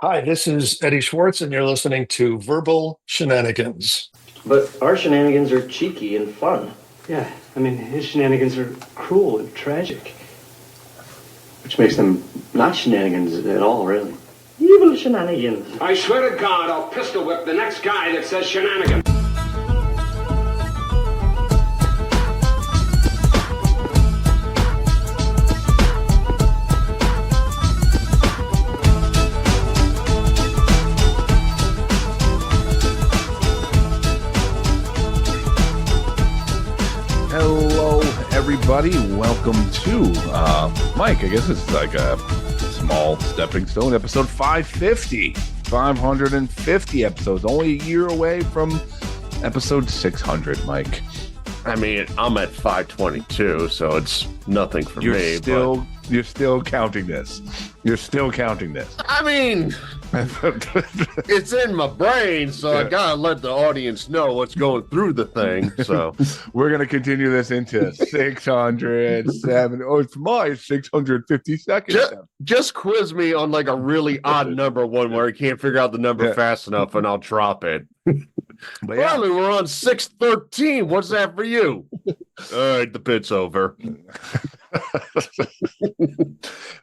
Hi, this is Eddie Schwartz, and you're listening to Verbal Shenanigans. But our shenanigans are cheeky and fun. Yeah, I mean, his shenanigans are cruel and tragic. Which makes them not shenanigans at all, really. Evil shenanigans. I swear to God, I'll pistol whip the next guy that says shenanigans. Hello, everybody. Welcome to Mike. I guess it's like a small stepping stone. Episode 550. 550 episodes. Only a year away from episode 600, Mike. I mean, I'm at 522, so it's nothing for me. You're still counting this. You're still counting this. I mean, it's in my brain, so I gotta let the audience know what's going through the thing. So we're gonna continue this into 607. Oh, it's my 650 seconds. Just quiz me on like a really odd number one where I can't figure out the number fast enough, and I'll drop it. But yeah. Finally, we're on 613. What's that for you? All right, the pit's over.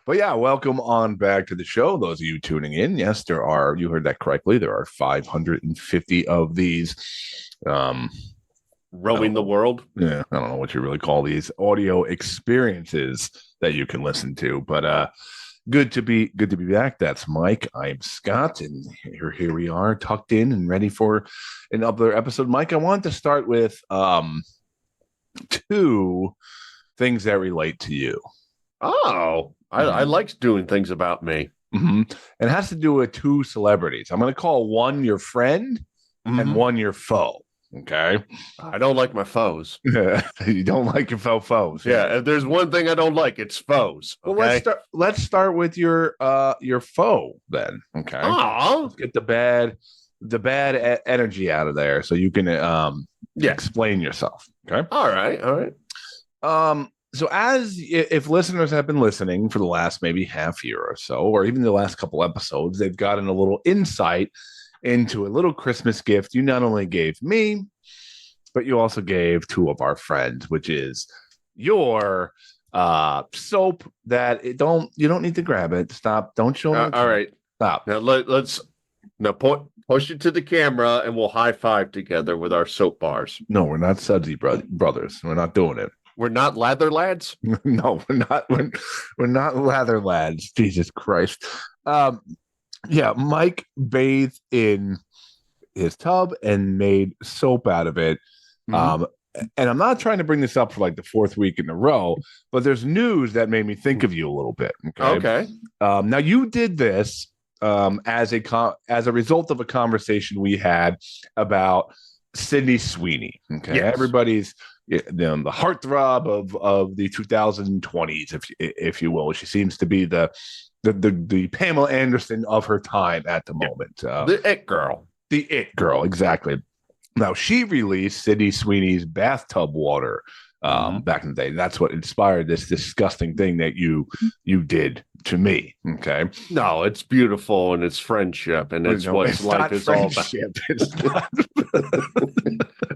But yeah, welcome on back to the show. Those of you tuning in, yes, you heard that correctly. There are 550 of these. Roaming the world. Yeah, I don't know what you really call these audio experiences that you can listen to, but good to be back. That's Mike. I'm Scott, and here we are, tucked in and ready for another episode. Mike, I wanted to start with two things that relate to you. Oh, I like doing things about me. Mm-hmm. And it has to do with two celebrities. I'm going to call one your friend and one your foe. Okay. I don't like my foes. You don't like your foes. Yeah. If there's one thing I don't like, it's foes. Okay? Well, let's start with your foe then. Okay. Let's get the bad energy out of there so you can explain yourself. Okay. All right. So if listeners have been listening for the last maybe half year or so, or even the last couple episodes, they've gotten a little insight into a little Christmas gift you not only gave me, but you also gave two of our friends, which is your soap that you don't need to grab it. Stop. Don't show me. All right. Stop. Now let's push it to the camera and we'll high five together with our soap bars. No, we're not Sudsy brothers. We're not doing it. We're not lather lads? No, we're not. We're not lather lads. Jesus Christ. Yeah, Mike bathed in his tub and made soap out of it. And I'm not trying to bring this up for like the fourth week in a row, but there's news that made me think of you a little bit. Okay. Now you did this as a result of a conversation we had about Sydney Sweeney. Okay, yes. Everybody's the heartthrob of the 2020s, if you will. She seems to be the Pamela Anderson of her time at the moment. The it girl. The it girl, exactly. Now, she released Sydney Sweeney's bathtub water back in the day. And that's what inspired this disgusting thing that you did to me. Okay. No, it's beautiful and it's friendship and it's what life is all about. It's not.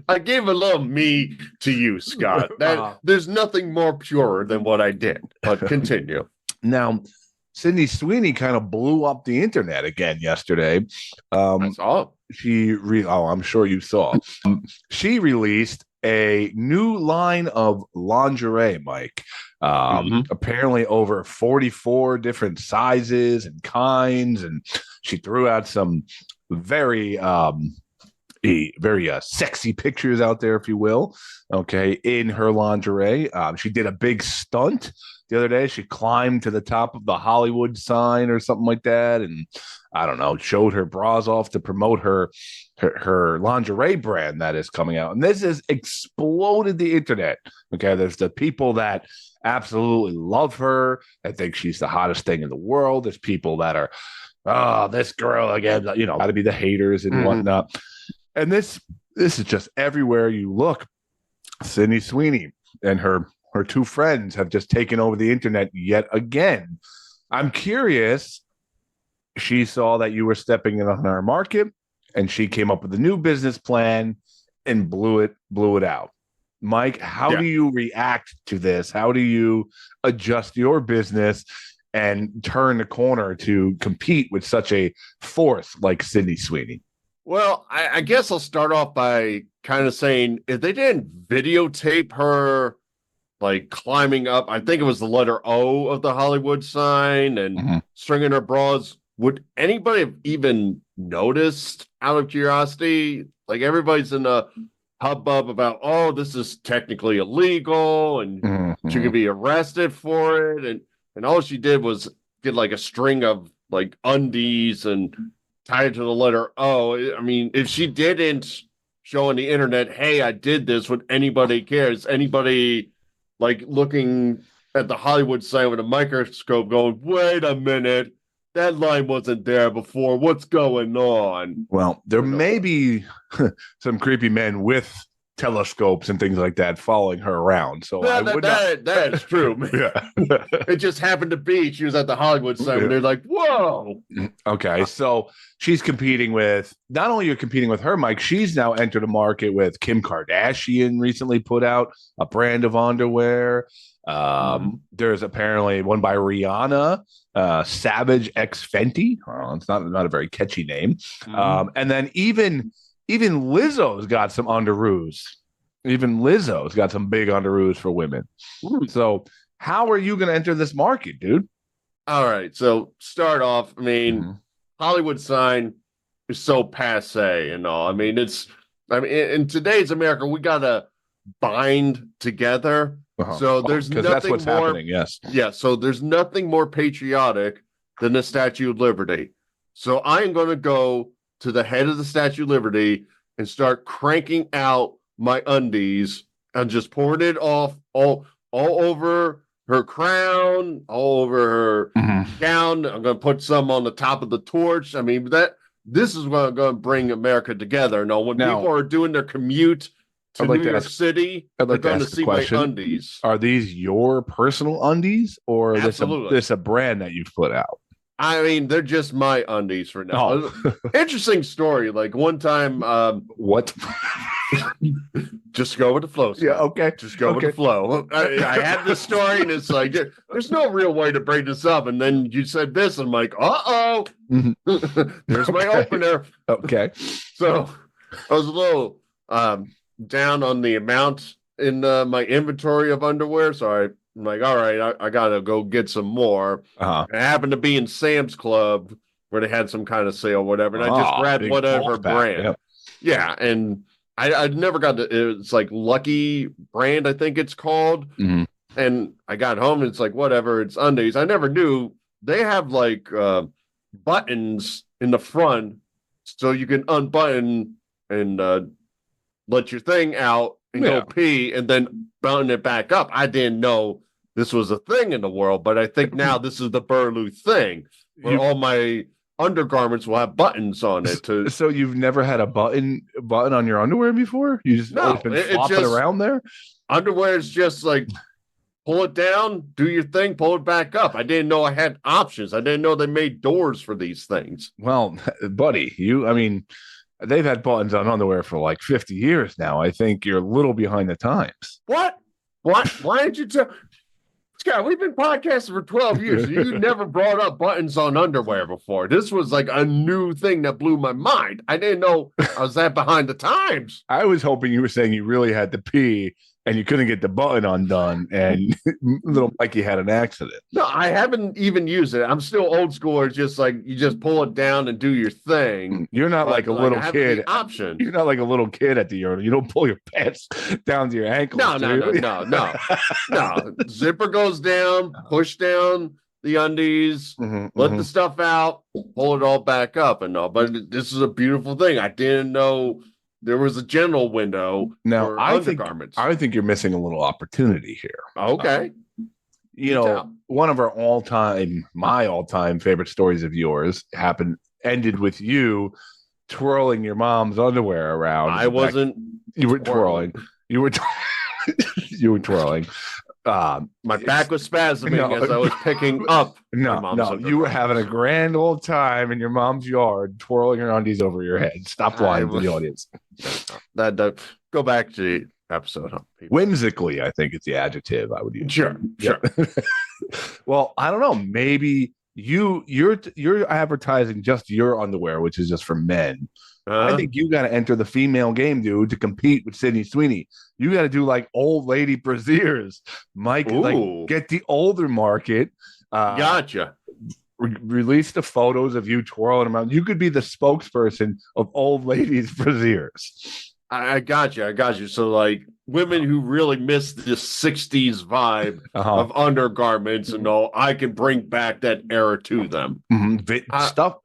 I gave a little me to you, Scott. There's nothing more pure than what I did. But continue. Now, Sydney Sweeney kind of blew up the internet again yesterday. I saw. I'm sure you saw. She released a new line of lingerie, Mike. Apparently over 44 different sizes and kinds, and she threw out some very sexy pictures out there, if you will. Okay, in her lingerie. She did a big stunt the other day. She climbed to the top of the Hollywood sign or something like that, and I don't know, showed her bras off to promote her lingerie brand that is coming out. And this has exploded the internet. Okay, there's the people that absolutely love her. I think she's the hottest thing in the world. There's people that are, this girl again, got to be the haters and whatnot. And this is just everywhere you look. Sydney Sweeney and her two friends have just taken over the internet yet again. I'm curious she saw that you were stepping in on our market, and she came up with a new business plan and blew it out. Mike, how do you react to this? How do you adjust your business and turn the corner to compete with such a force like Sydney Sweeney? Well, I guess I'll start off by kind of saying, if they didn't videotape her like climbing up, I think it was the letter O of the Hollywood sign and stringing her bras, would anybody have even noticed out of curiosity? Like, everybody's in a hubbub about, oh, this is technically illegal and she could be arrested for it. And all she did was get like a string of like undies and tied to the letter O. I mean, if she didn't show on the internet, hey, I did this, would anybody care? Is anybody like looking at the Hollywood sign with a microscope going, wait a minute, that line wasn't there before. What's going on? Well, there may be some creepy men with telescopes and things like that following her around. So that is true. Yeah. It just happened to be she was at the Hollywood sign and they're like, whoa. Okay, so she's competing with, not only you're competing with her, Mike, she's now entered a market with Kim Kardashian recently put out a brand of underwear. There's apparently one by Rihanna, Savage X Fenty. It's not a very catchy name. And then even Lizzo's got some underoos. Even Lizzo's got some big underoos for women. So how are you going to enter this market, dude? All right. So start off, I mean, Hollywood sign is so passe and all. I mean, in today's America, we got to bind together. So there's nothing that's what's more happening. Yes. Yeah. So there's nothing more patriotic than the Statue of Liberty. So I am going to go to the head of the Statue of Liberty and start cranking out my undies and just pouring it off all over her crown, all over her gown. I'm going to put some on the top of the torch. I mean, this is what I'm going to bring America together. Now, when people are doing their commute to New York City, they're going to see my undies. Are these your personal undies, or is this a brand that you've put out? I mean, they're just my undies for now. Oh. Interesting story. Like one time, what? Just go with the flow. Scott. Yeah, okay. Just go with the flow. I had this story, and it's like, there's no real way to bring this up. And then you said this, and I'm like, there's my opener. Okay. So I was a little down on the amount in my inventory of underwear, so I'm like, all right, I gotta go get some more. I happened to be in Sam's Club where they had some kind of sale, whatever, and I just grabbed whatever brand. Yeah, and I'd never got it's like Lucky brand, I think it's called. And I got home and it's like, whatever, it's undies. I never knew they have like buttons in the front so you can unbutton and let your thing out and go pee and then button it back up. I didn't know this was a thing in the world, but I think now this is the Burlew thing where all my undergarments will have buttons on it. So you've never had a button on your underwear before? You just always been flopping around there? Underwear is just like pull it down, do your thing, pull it back up. I didn't know I had options. I didn't know they made doors for these things. Well, buddy, they've had buttons on underwear for like 50 years now. I think you're a little behind the times. What? Why did you tell? Scott, we've been podcasting for 12 years. You never brought up buttons on underwear before. This was like a new thing that blew my mind. I didn't know I was that behind the times. I was hoping you were saying you really had to pee and you couldn't get the button undone and little Mikey had an accident. No, I haven't even used it. I'm still old school. It's just like you just pull it down and do your thing. You're not like a little kid. Option. You're not like a little kid at the urinal. You don't pull your pants down to your ankles. No. Zipper goes down, push down the undies, let the stuff out, pull it all back up and all. But this is a beautiful thing. I didn't know there was a general window. Now, I think you're missing a little opportunity here. Okay. One of my all-time favorite stories of yours ended with you twirling your mom's underwear around. I wasn't. You were twirling. You were twirling. My back was spasming No. as I was picking up. my mom's No, you were undergarments. having a grand old time in your mom's yard, twirling her undies over your head. Stop lying to the audience. That go back to the episode. Huh, people? Whimsically, I think it's the adjective I would use. Sure. Well, I don't know. Maybe you're advertising just your underwear, which is just for men. I think you got to enter the female game, dude, to compete with Sydney Sweeney. You got to do like old lady brassieres, Mike. Ooh. Like get the older market. Gotcha. Release the photos of you twirling them around. You could be the spokesperson of old ladies brassieres. I got you. So, like, women who really miss the 60s vibe of undergarments and all, I can bring back that era to them.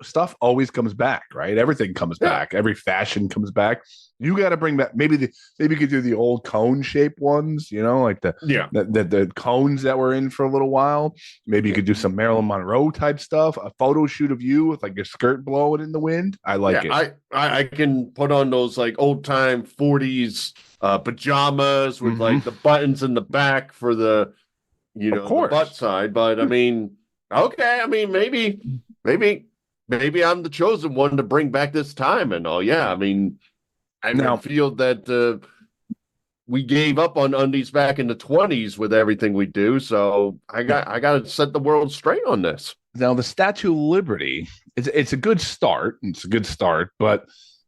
Stuff always comes back, right? Everything comes back. Every fashion comes back. You got to bring back maybe you could do the old cone shaped ones, like the cones that were in for a little while. Maybe you could do some Marilyn Monroe type stuff, a photo shoot of you with like your skirt blowing in the wind. I like it. I can put on those like old time 40s pajamas with like the buttons in the back for the the butt side. But I mean, okay, I mean maybe I'm the chosen one to bring back this time and all. Yeah, I mean. I feel that we gave up on undies back in the 20s with everything we do, so I got to set the world straight on this. Now, the Statue of Liberty, it's a good start. It's a good start, but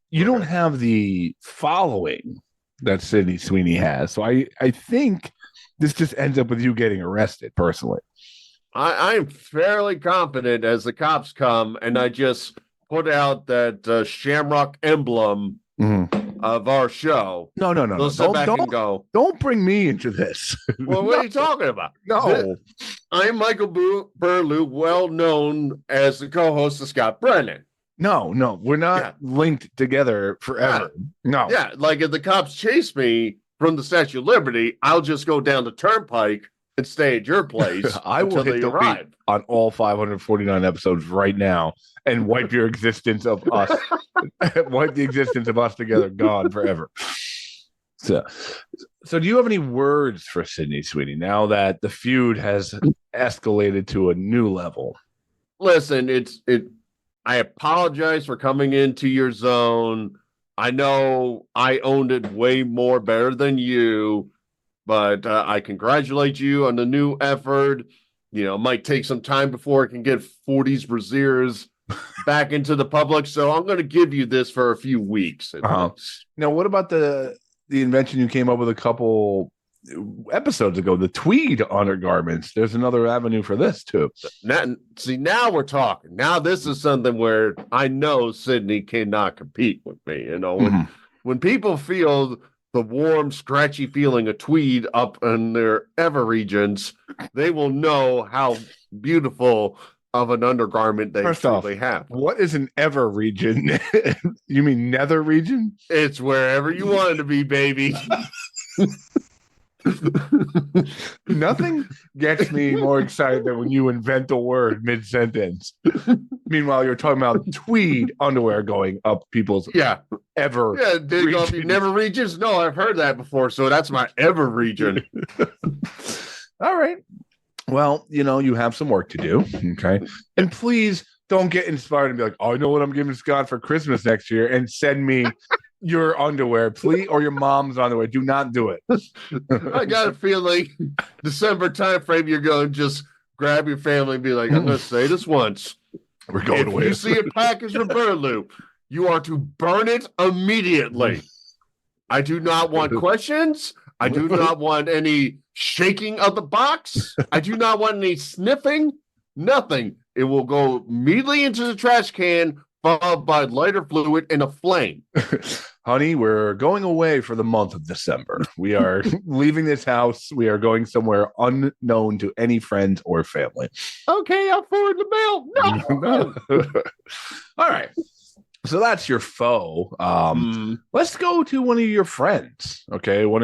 you don't have the following that Sydney Sweeney has. So I think this just ends up with you getting arrested, personally. I'm fairly confident as the cops come, and I just put out that shamrock emblem of our show. No. They'll sit back and go, don't bring me into this. Well, what are you talking about? No. I'm Michael Burlew, well known as the co-host of Scott Brennan. No, we're not linked together forever. No. Yeah, like if the cops chase me from the Statue of Liberty, I'll just go down the turnpike and stay at your place. I will hit the arrive on all 549 episodes right now and wipe your existence of us. Wipe the existence of us together gone forever. So do you have any words for Sydney Sweeney now that the feud has escalated to a new level? Listen, I apologize for coming into your zone. I know I owned it way more better than you, but I congratulate you on the new effort. It might take some time before it can get 40s brassieres back into the public. So I'm going to give you this for a few weeks. Now, what about the invention you came up with a couple episodes ago, the tweed undergarments? There's another avenue for this too. Now we're talking. Now this is something where I know Sydney cannot compete with me. When people feel the warm, scratchy feeling of tweed up in their ever regions, they will know how beautiful of an undergarment they truly have. What is an ever region? You mean nether region? It's wherever you want it to be, baby. Nothing gets me more excited than when you invent a word mid-sentence. Meanwhile, you're talking about tweed underwear going up people's ever. Yeah, you never regions? No, I've heard that before. So that's my ever region. All right. Well, you have some work to do. Okay. And please don't get inspired and be like, I know what I'm giving Scott for Christmas next year, and send me your underwear, please, or your mom's underwear. Do not do it. I got a feeling December time frame, you're going to just grab your family and be like, I'm going to say this once. We're going away. If you see a package of Burlew, you are to burn it immediately. I do not want questions. I do not want any shaking of the box. I do not want any sniffing. Nothing. It will go immediately into the trash can, followed by lighter fluid and a flame. Honey, we're going away for the month of December. We are leaving this house. We are going somewhere unknown to any friends or family. Okay, I'll forward the mail. No. All right. So that's your foe. Let's go to one of your friends. Okay, or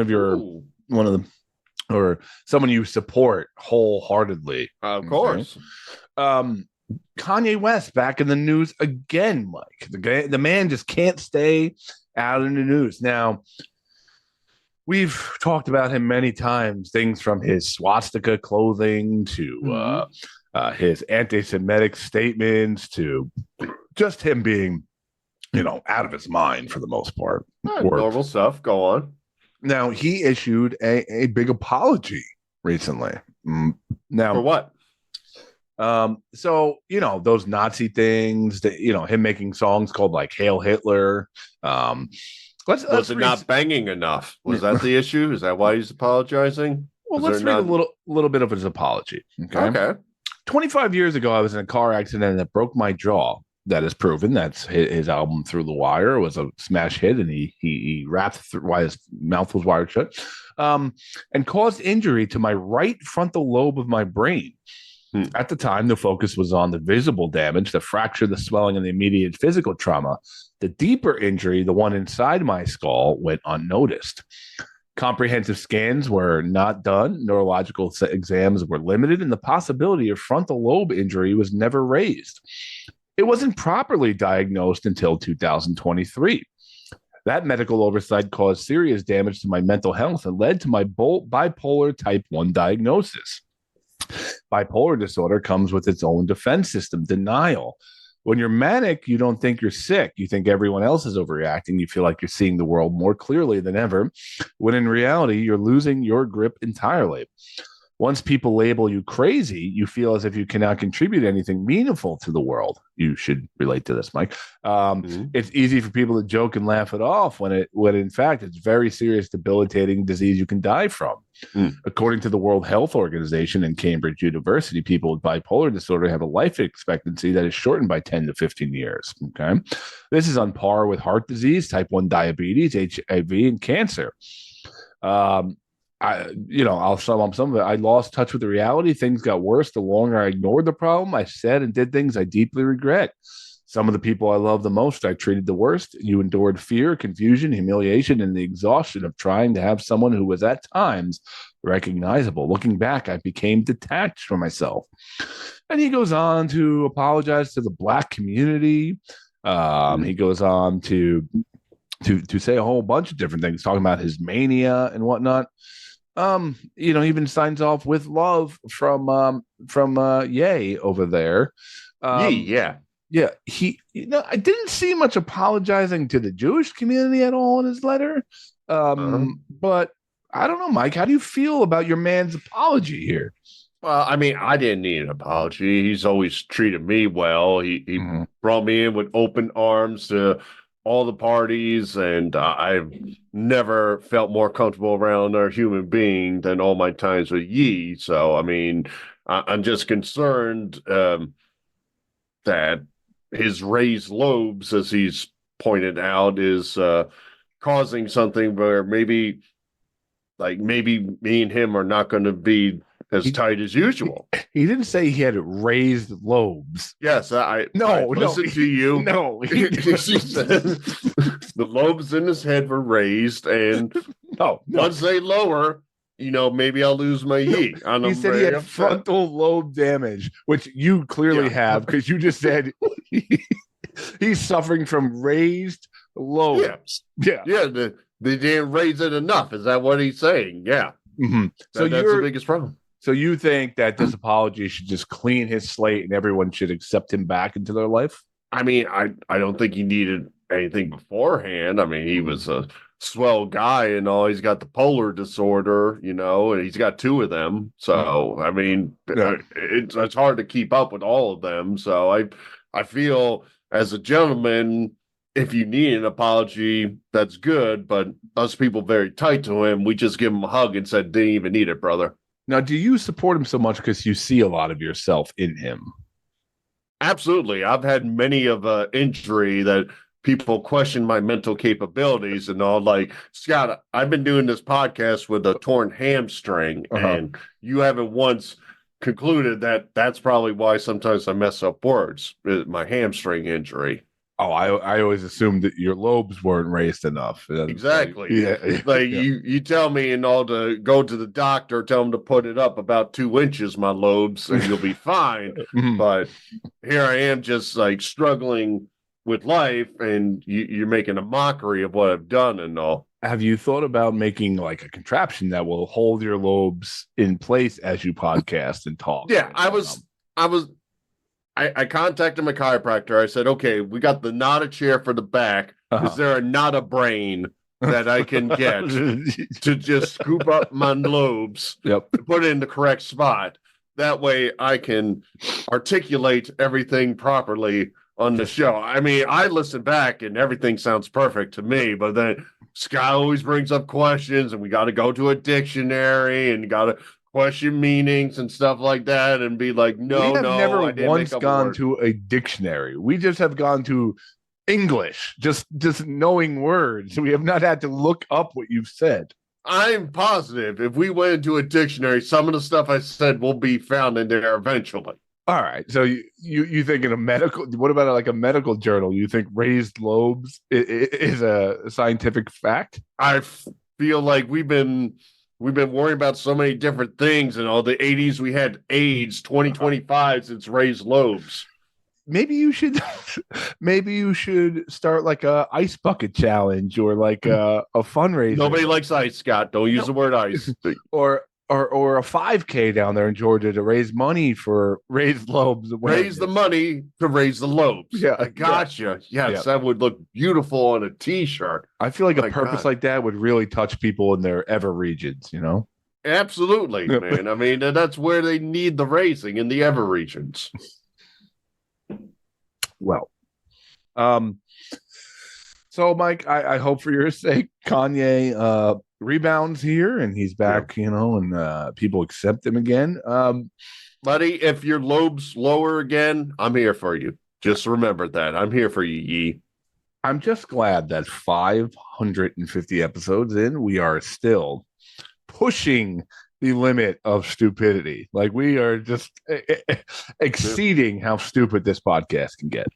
someone you support wholeheartedly. Of course. Kanye West back in the news again, Mike. The man just can't stay out in the news. Now, we've talked about him many times, things from his swastika clothing to his anti-Semitic statements to just him being, out of his mind for the most part. Normal stuff. Go on. Now, he issued a big apology recently. Now, For what? So, those Nazi things that, him making songs called like Hail Hitler. Was it not banging enough? Was that the issue? Is that why he's apologizing? Well, let's read a little bit of his apology. Okay. 25 years ago, I was in a car accident that broke my jaw. That is proven. That's his album Through the Wire was a smash hit, and he rapped through while his mouth was wired shut, and caused injury to my right frontal lobe of my brain. At the time, the focus was on the visible damage, the fracture, the swelling, and the immediate physical trauma. The deeper injury, the one inside my skull, went unnoticed. Comprehensive scans were not done. Neurological exams were limited, and the possibility of frontal lobe injury was never raised. It wasn't properly diagnosed until 2023. That medical oversight caused serious damage to my mental health and led to my bipolar type 1 diagnosis. Bipolar disorder comes with its own defense system, denial. When you're manic, you don't think you're sick. You think everyone else is overreacting. You feel like you're seeing the world more clearly than ever, when in reality, you're losing your grip entirely. Once people label you crazy, you feel as if you cannot contribute anything meaningful to the world. You should relate to this, Mike. It's easy for people to joke and laugh it off when in fact it's very serious, debilitating disease you can die from. According to the World Health Organization and Cambridge University, people with bipolar disorder have a life expectancy that is shortened by 10 to 15 years. Okay, this is on par with heart disease, type 1 diabetes, HIV, and cancer. I'll sum up some of it. I lost touch with the reality. Things got worse the longer I ignored the problem. I said and did things I deeply regret. Some of the people I love the most, I treated the worst. You endured fear, confusion, humiliation, and the exhaustion of trying to have someone who was at times recognizable. Looking back, I became detached from myself. And he goes on to apologize to the Black community. He goes on to say a whole bunch of different things, talking about his mania and whatnot. Even signs off with love from Ye over there. Yeah. I didn't see much apologizing to the Jewish community at all in his letter. But I don't know, Mike, how do you feel about your man's apology here? Well, I mean, I didn't need an apology. He's always treated me well. He brought me in with open arms to all the parties, and I've never felt more comfortable around a human being than all my times with Ye. So, I mean, I'm just concerned that his raised lobes, as he's pointed out, is causing something where maybe me and him are not going to be as tight as usual. He didn't say he had raised lobes. Yes, I listened to you. No, he said the lobes in his head were raised, and once they lower, maybe I'll lose my Ye. He said he had frontal lobe damage, which you clearly have, because you just said he's suffering from raised lobes. Yeah. They didn't raise it enough. Is that what he's saying? Yeah. Mm-hmm. So that's the biggest problem. So you think that this apology should just clean his slate and everyone should accept him back into their life? I mean, I don't think he needed anything beforehand. I mean, he was a swell guy and all. He's got the polar disorder, and he's got 2 of them. So, I mean, it's hard to keep up with all of them. So I feel as a gentleman, if you need an apology, that's good. But us people very tight to him, we just give him a hug and said, didn't even need it, brother. Now, do you support him so much because you see a lot of yourself in him? Absolutely. I've had many of injury that people question my mental capabilities and all. Like, Scott, I've been doing this podcast with a torn hamstring, and you haven't once concluded that that's probably why sometimes I mess up words, my hamstring injury. Oh, I always assumed that your lobes weren't raised enough. Exactly. You tell me and all to go to the doctor, tell him to put it up about 2 inches, my lobes, and you'll be fine. But here I am just struggling with life, and you're making a mockery of what I've done and all. have you thought about making like a contraption that will hold your lobes in place as you podcast and talk? Yeah, I contacted my chiropractor. I said, okay, we got the Nada chair for the back. Is there a Nada brain that I can get to just scoop up my lobes, put it in the correct spot? That way I can articulate everything properly on the show. I mean, I listen back and everything sounds perfect to me, but then Scott always brings up questions and we got to go to a dictionary and got to question meanings and stuff like that and be like, we have never once gone to a dictionary. We just have gone to English, just knowing words. We have not had to look up what you've said. I'm positive if we went into a dictionary, some of the stuff I said will be found in there eventually. All right. So you think in a medical, what about like a medical journal? You think raised lobes is a scientific fact? I feel like we've been worrying about so many different things. In all the 80s, we had AIDS. 2025 since raised lobes. Maybe you should start like a ice bucket challenge or like a fundraiser. Nobody likes ice, Scott. Don't use the word ice. or a 5K down there in Georgia to raise money for raised lobes. Raise the money to raise the lobes. Yeah, I gotcha. Yes, that would look beautiful on a T-shirt. I feel like a purpose like that would really touch people in their ever regions, you know? Absolutely, man. I mean, that's where they need the raising, in the ever regions. Well, so Mike, I hope for your sake, Kanye rebounds here and he's back, you know, and people accept him again. Buddy, if your lobes lower again, I'm here for you. Just remember that. I'm here for you, Yee. I'm just glad that 550 episodes in, we are still pushing the limit of stupidity. Like we are just exceeding how stupid this podcast can get.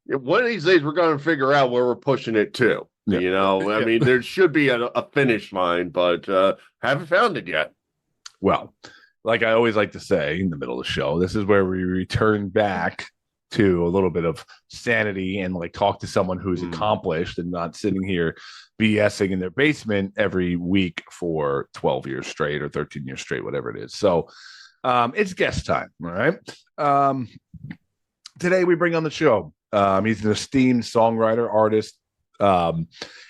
One of these days, we're going to figure out where we're pushing it to. Yeah. You know, I mean, there should be a finish line, but haven't found it yet. Well, like I always like to say in the middle of the show, this is where we return back to a little bit of sanity and like talk to someone who's accomplished and not sitting here BSing in their basement every week for 12 years straight or 13 years straight, whatever it is. So it's guest time. All right. Today we bring on the show. He's an esteemed songwriter, artist.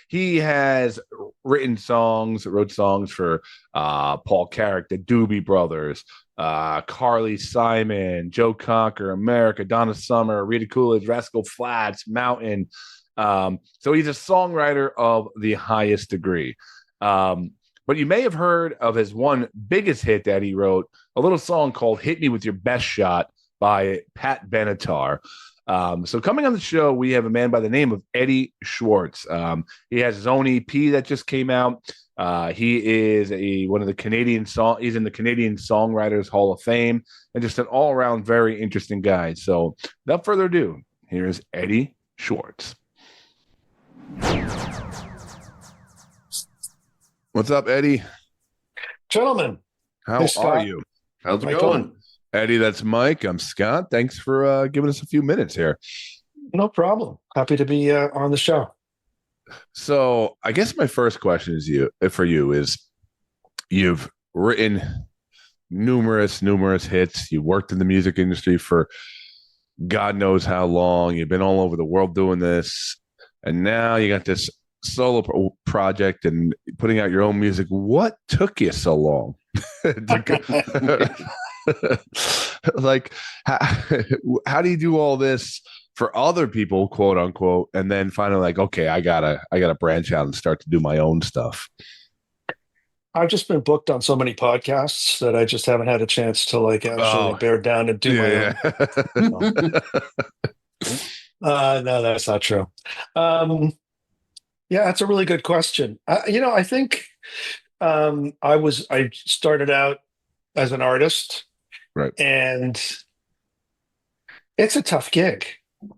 He has wrote songs for Paul Carrick, the Doobie Brothers, Carly Simon, Joe Cocker, America, Donna Summer, Rita Coolidge, Rascal Flatts, Mountain. So he's a songwriter of the highest degree. But you may have heard of his one biggest hit that he wrote, a little song called Hit Me With Your Best Shot by Pat Benatar. So coming on the show, we have a man by the name of Eddie Schwartz. He has his own EP that just came out. He is he's in the Canadian Songwriters Hall of Fame, and just an all-around very interesting guy. So without further ado, here's Eddie Schwartz. What's up, Eddie? Gentlemen, how are you? How's it going? Eddie, that's Mike. I'm Scott. Thanks for giving us a few minutes here. No problem. Happy to be on the show. So I guess my first question is for you is you've written numerous hits. You worked in the music industry for God knows how long. You've been all over the world doing this. And now you got this solo project and putting out your own music. What took you so long? Like, how do you do all this for other people, quote unquote, and then finally like, okay, I gotta branch out and start to do my own stuff? I've just been booked on so many podcasts that I just haven't had a chance to like actually bear down and do my own. No, that's not true. Yeah, that's a really good question. I think I started out as an artist, right? And it's a tough gig.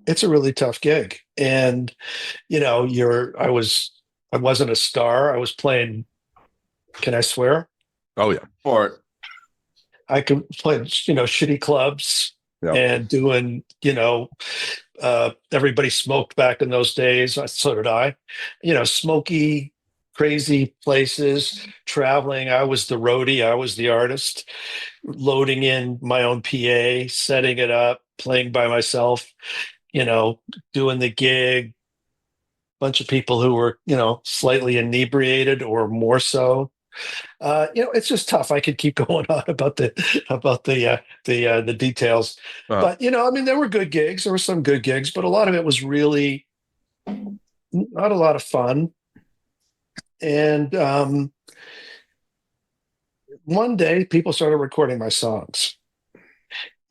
It's a really tough gig. And I wasn't a star. I was playing. Can I swear? Oh yeah, for it. I could play, shitty clubs and doing, everybody smoked back in those days. So did I. Smoky crazy places, traveling. I was the roadie, I was the artist, loading in my own PA, setting it up, playing by myself, you know, doing the gig. Bunch of people who were, slightly inebriated or more so. It's just tough. I could keep going on about the details, Uh, but there were good gigs. There were some good gigs, but a lot of it was really not a lot of fun. And one day, people started recording my songs,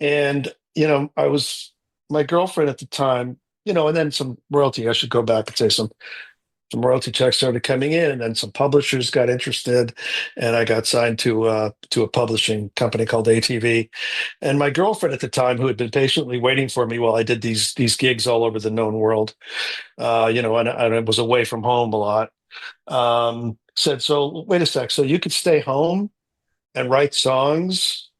and I was my girlfriend at the time. And then some royalty. I should go back and say some royalty checks started coming in, and then some publishers got interested, and I got signed to a publishing company called ATV. And my girlfriend at the time, who had been patiently waiting for me while I did these gigs all over the known world, and I was away from home a lot, said, "So wait a sec, so you could stay home and write songs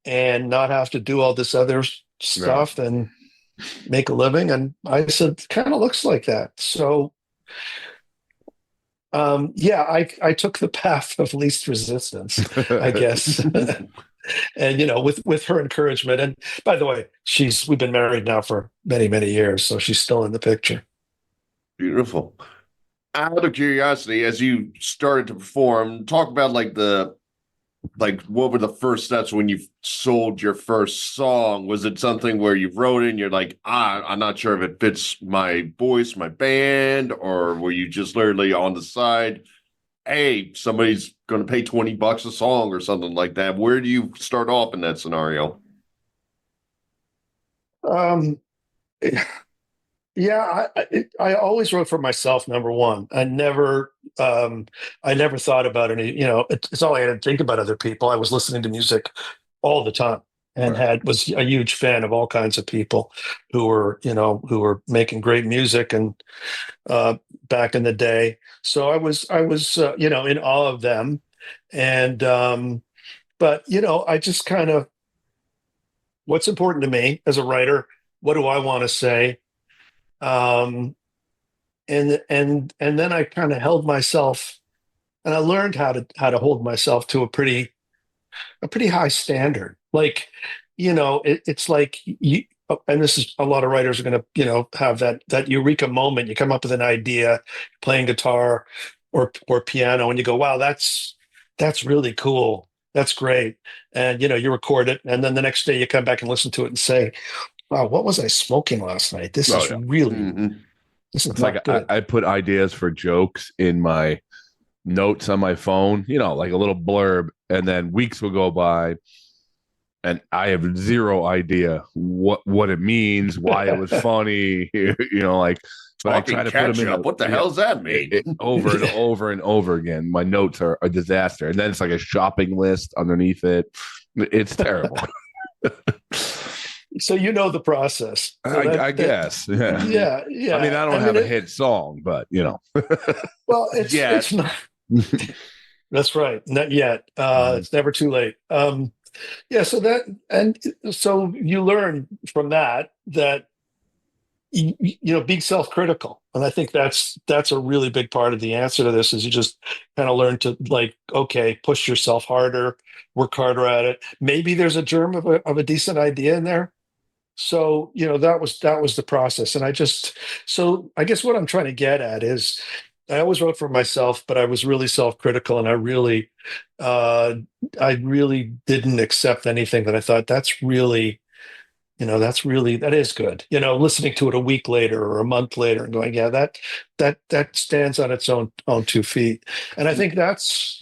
and not have to do all this other stuff and make a living?" And I said, "Kind of looks like that." So I took the path of least resistance, I guess. And with her encouragement, and by the way, we've been married now for many, many years, so she's still in the picture. Beautiful. Out of curiosity, as you started to perform, talk about what were the first steps when you sold your first song? Was it something where you wrote it and you're like, I'm not sure if it fits my voice, my band, or were you just literally on the side, hey, somebody's going to pay $20 a song or something like that? Where do you start off in that scenario? Yeah, I always wrote for myself. Number one, I never thought about any. It's all I had to think about other people. I was listening to music all the time, and was a huge fan of all kinds of people who were making great music and back in the day. So I was in awe of them, and but I just kind of, what's important to me as a writer? What do I want to say? And then I kind of held myself, and I learned how to hold myself to a pretty high standard. Like, it's like you, and this is, a lot of writers are going to have that eureka moment. You come up with an idea, playing guitar or piano, and you go, wow, that's really cool. That's great. And you record it, and then the next day you come back and listen to it and say, wow, what was I smoking last night? This is really, this is it's not like good. I put ideas for jokes in my notes on my phone, like a little blurb, and then weeks will go by and I have zero idea what it means, why it was funny, but I try to put them in. What the hell does that mean? Over and over and over again. My notes are a disaster, and then it's like a shopping list underneath it. It's terrible. So the process. So I guess. Yeah. Yeah. I mean, I don't have a hit song, but Well, it's not. That's right. Not yet. It's never too late. So you learn from that being self-critical, and I think that's a really big part of the answer to this. Is you just kind of learn to, okay, push yourself harder, work harder at it. Maybe there's a germ of a decent idea in there. So that was the process. And I guess what I'm trying to get at is, I always wrote for myself, but I was really self-critical, and I really didn't accept anything that I thought that is good. Listening to it a week later or a month later and going, yeah, that stands on its own 2 feet. And I think that's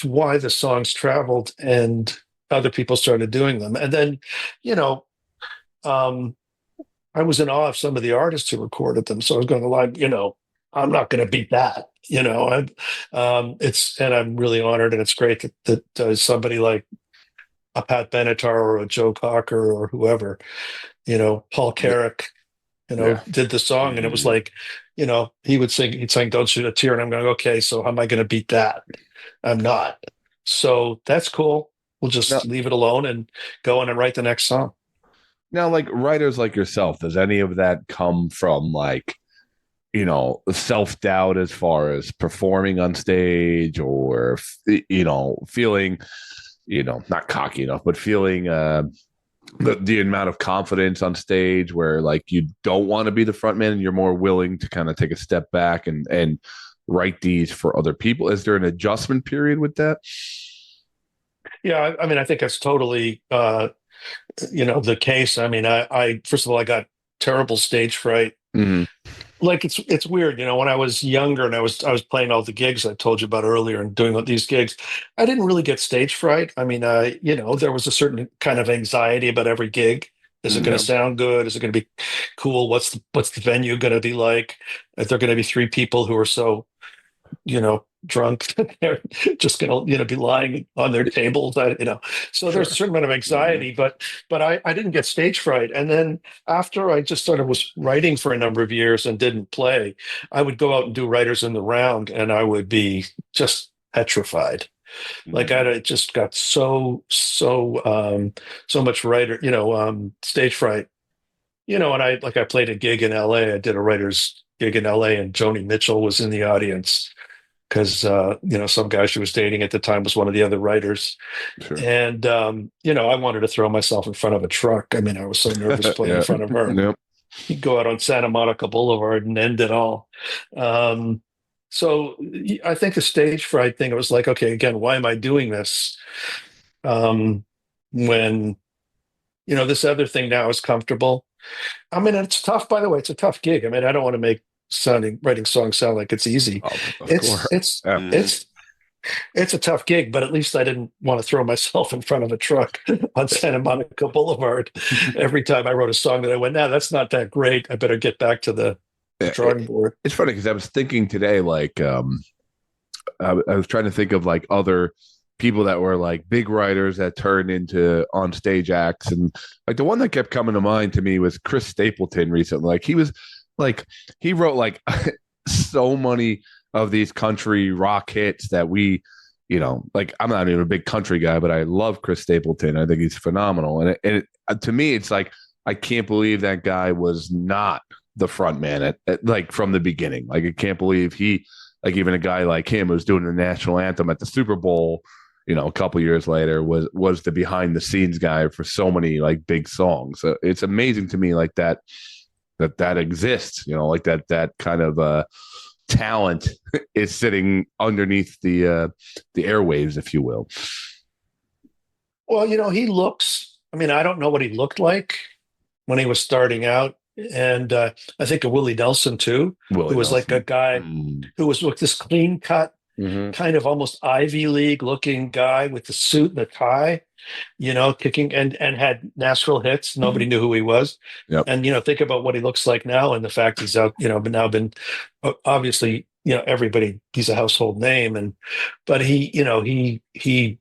why the songs traveled and other people started doing them. And then, I was in awe of some of the artists who recorded them. So I was going, I'm not going to beat that. And I'm really honored, and it's great that somebody like a Pat Benatar or a Joe Cocker or whoever, Paul Carrick, did the song, and it was like, he'd sing "Don't Shed a Tear," and I'm going, okay, so how am I going to beat that? I'm not. So that's cool. We'll just leave it alone and go on and write the next song. Now, like writers like yourself, does any of that come from self-doubt as far as performing on stage, or feeling not cocky enough, but feeling the amount of confidence on stage where like you don't want to be the front man and you're more willing to kind of take a step back and write these for other people? Is there an adjustment period with that? Yeah, I mean, I think that's totally the case. I mean, I first of all, I got terrible stage fright. Mm-hmm. Like it's weird, when I was younger and I was playing all the gigs I told you about earlier and doing these gigs, I didn't really get stage fright. I mean, there was a certain kind of anxiety about every gig. Is it going to sound good? Is it going to be cool? What's the venue going to be like? Are there going to be three people who are so drunk that they're just going to be lying on their tables? So there's a certain amount of anxiety, but I didn't get stage fright. And then after I just sort of was writing for a number of years and didn't play, I would go out and do writers in the round, and I would be just petrified. Like I just got so much stage fright. And I played a gig in LA. I did a writer's gig in LA, and Joni Mitchell was in the audience because some guy she was dating at the time was one of the other writers. Sure. And I wanted to throw myself in front of a truck. I mean, I was so nervous playing in front of her. Yep. You'd go out on Santa Monica Boulevard and end it all. So I think the stage fright thing, it was like, okay, again, why am I doing this? When this other thing now is comfortable. I mean, it's tough, by the way. It's a tough gig. I mean, I don't want to make writing songs sound like it's easy. It's a tough gig, but at least I didn't want to throw myself in front of a truck on Santa Monica Boulevard every time I wrote a song that I went, that's not that great. I better get back to the drawing board. It's funny because I was thinking today, like I was trying to think of like other people that were like big writers that turned into on stage acts, and like the one that kept coming to mind to me was Chris Stapleton recently. Like he wrote like so many of these country rock hits that we, like I'm not even a big country guy, but I love Chris Stapleton. I think he's phenomenal. And to me, it's like, I can't believe that guy was not the front man at like from the beginning. Like I can't believe he, like even a guy like him who's doing the national anthem at the Super Bowl, a couple years later was the behind the scenes guy for so many like big songs. So it's amazing to me like that exists, like that kind of talent is sitting underneath the airwaves, if you will. Well, he looks, I mean, I don't know what he looked like when he was starting out. And I think of Willie Nelson too, who was like a guy who was with this clean cut, kind of almost Ivy League looking guy with the suit and the tie, kicking and had Nashville hits. Nobody knew who he was. Yep. And, think about what he looks like now and the fact he's out, but now been obviously, everybody, he's a household name. But he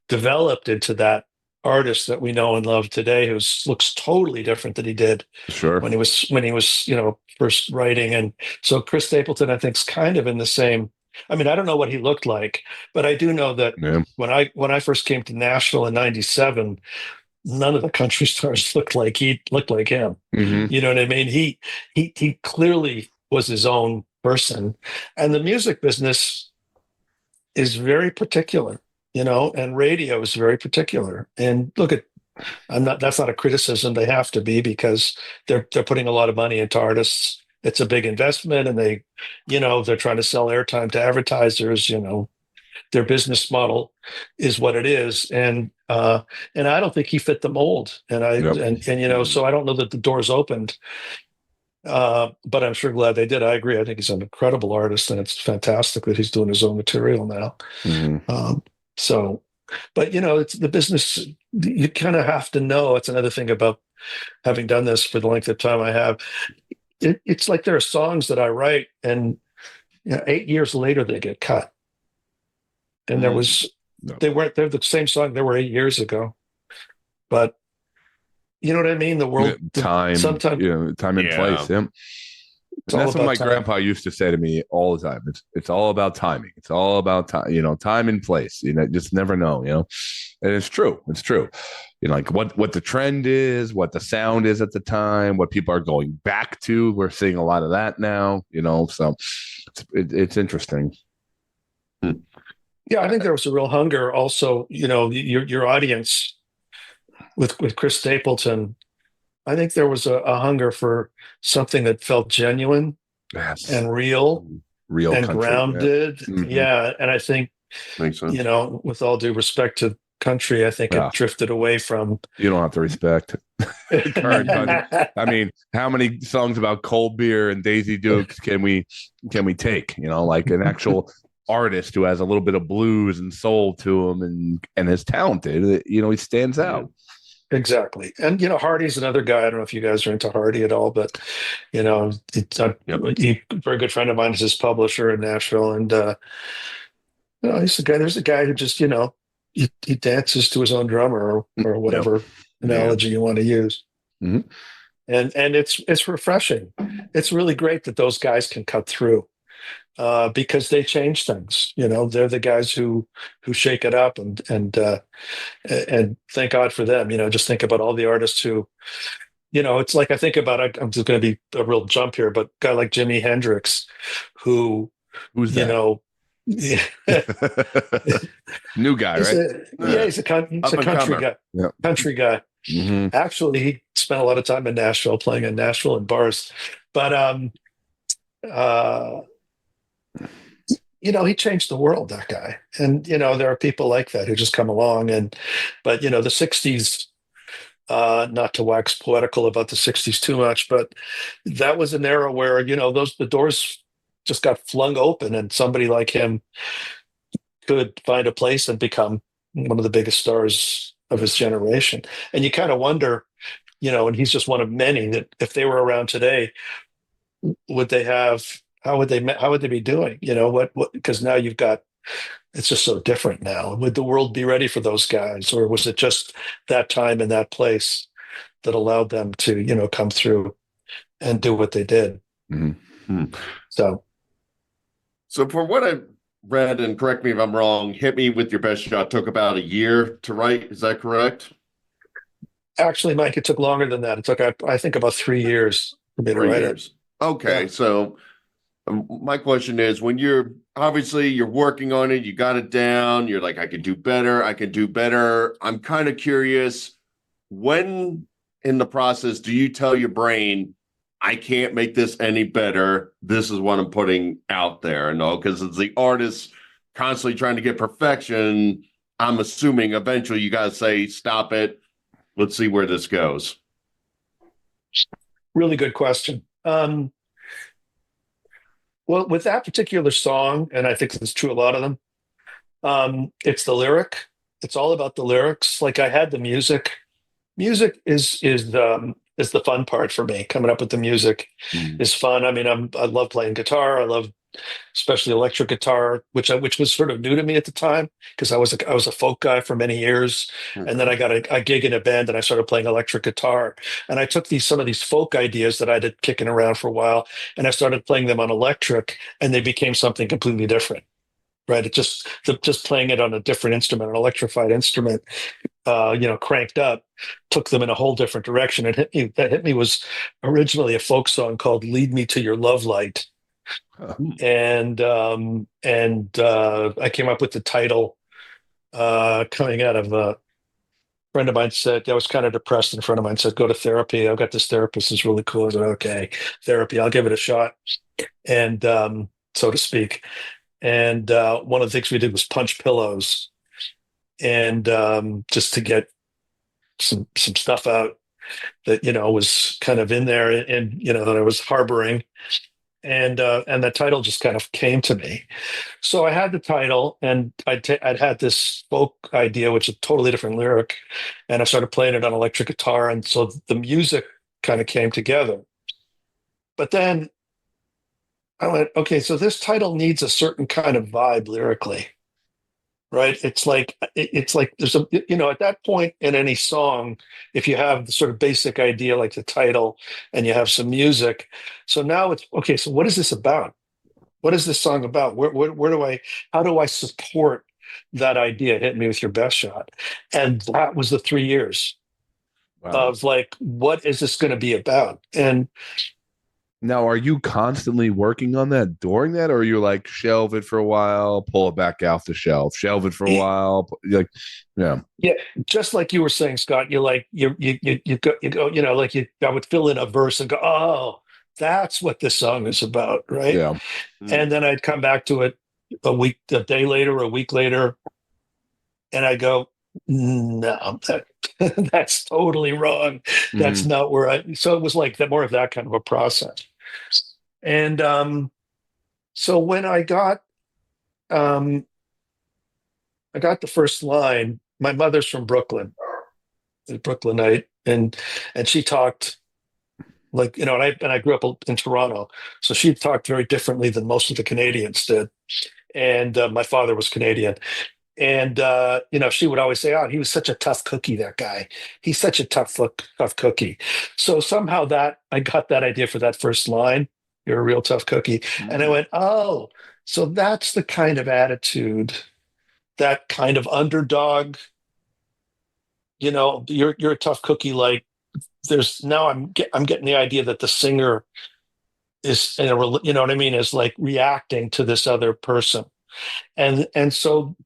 developed into that artist that we know and love today, who looks totally different than he did when he was first writing. And so Chris Stapleton, I think, is kind of in the same. I mean, I don't know what he looked like, but I do know that when I first came to Nashville in '97, none of the country stars looked like him. You know what I mean? He clearly was his own person, and the music business is very particular. And radio is very particular. And look that's not a criticism. They have to be, because they're putting a lot of money into artists. It's a big investment, and they're trying to sell airtime to advertisers. Their business model is what it is. And I don't think he fit the mold. And so I don't know that the doors opened. But I'm sure glad they did. I agree. I think he's an incredible artist, and it's fantastic that he's doing his own material now. But it's the business. You kind of have to know. It's another thing about having done this for the length of time I have. It's like there are songs that I write, and 8 years later they get cut. And they're the same song they were 8 years ago. But you know what I mean? The world, time, sometimes, time and place. Yeah. And that's what my grandpa used to say to me all the time. It's all about timing. It's all about time, time and place. You just never know, and it's true. It's true. like what the trend is, what the sound is at the time, what people are going back to. We're seeing a lot of that now, so it's interesting. Yeah, I think there was a real hunger also, your audience with Chris Stapleton. I think there was a hunger for something that felt genuine Yes. and real and country, grounded. Yeah. Mm-hmm. Yeah. And I think, Makes sense. with all due respect to country, I think it drifted away from. You don't have to respect current country. I mean, how many songs about cold beer and Daisy Dukes can we take? Like an actual artist who has a little bit of blues and soul to him and is talented. He stands out. Exactly. And, Hardy's another guy. I don't know if you guys are into Hardy at all, but, it's a very good friend of mine is his publisher in Nashville. And, he's the guy, there's a guy who just, he dances to his own drummer or whatever analogy you want to use. Mm-hmm. And it's refreshing. It's really great that those guys can cut through. Because they change things, they're the guys who shake it up and thank God for them. Just think about all the artists who, it's like I think about. I'm just going to be a real jump here, but a guy like Jimi Hendrix, who's that? New guy, right? He's a country guy. Yeah. Country guy. Mm-hmm. Actually, he spent a lot of time in Nashville, playing in Nashville in bars, but he changed the world, that guy. And, there are people like that who just come along but the 60s, not to wax poetical about the 60s too much, but that was an era where, the doors just got flung open and somebody like him could find a place and become one of the biggest stars of his generation. And you kind of wonder, and he's just one of many, that if they were around today, how would they be doing? Because now it's just so different now. Would the world be ready for those guys, or was it just that time and that place that allowed them to, come through and do what they did? Mm-hmm. So for what I read, and correct me if I'm wrong, Hit Me With Your Best Shot took about a year to write. Is that correct? Actually, Mike, it took longer than that. It took, I think, about 3 years for me to write it. Okay, yeah. So my question is, when you're working on it, you got it down, you're like, I can do better. I'm kind of curious, when in the process do you tell your brain, I can't make this any better, this is what I'm putting out there? Because it's the artist constantly trying to get perfection. I'm assuming eventually you got to say, stop it, let's see where this goes. Really good question. Well, with that particular song, and I think it's true a lot of them, it's the lyric. It's all about the lyrics. Like, I had the music. Music is the fun part for me. Coming up with the music is fun. I mean, I love playing guitar. I love especially electric guitar, which was sort of new to me at the time, because I was a folk guy for many years, and then I got a gig in a band and I started playing electric guitar, and I took some of these folk ideas that I'd had kicking around for a while, and I started playing them on electric, and they became something completely different. Right? It just playing it on a different instrument, an electrified instrument, cranked up, took them in a whole different direction. That hit me was originally a folk song called "Lead Me to Your Love Light." And I came up with the title coming out of a friend of mine said, I was kind of depressed, and a friend of mine said, go to therapy. I've got this therapist who's really cool. I said, okay, therapy, I'll give it a shot. And so to speak. And one of the things we did was punch pillows, and just to get some stuff out that, was kind of in there, and, that I was harboring. And the title just kind of came to me. So I had the title, and I'd had this folk idea, which is a totally different lyric, and I started playing it on electric guitar, and so the music kind of came together. But then I went, okay, so this title needs a certain kind of vibe lyrically, right? It's like there's a, at that point in any song, if you have the sort of basic idea like the title and you have some music, so now it's okay, so what is this about? What is this song about? How do I support that idea, hit me with your best shot. And that was the 3 years Wow. of like, what is this going to be about? And Now, are you constantly working on that during that, or are you like shelve it for a while, pull it back off the shelve it for a while, like, yeah, yeah, just like you were saying, Scott, you're like you go, like I would fill in a verse and go, oh, that's what this song is about, right? yeah, And then I'd come back to it a day later, a week later, and I go, no, that's totally wrong. That's not where I. So it was like that, more of that kind of a process. And so when I got the first line. My mother's from Brooklyn, a Brooklynite, and she talked like, and I grew up in Toronto, so she talked very differently than most of the Canadians did. And my father was Canadian, and she would always say, "Oh, he was such a tough cookie, that guy. He's such a tough cookie." So somehow that I got that idea for that first line. You're a real tough cookie, and I went, "Oh, so that's the kind of attitude, that kind of underdog. You're a tough cookie. Like there's now I'm getting the idea that the singer is you know what I mean, is like reacting to this other person, and so."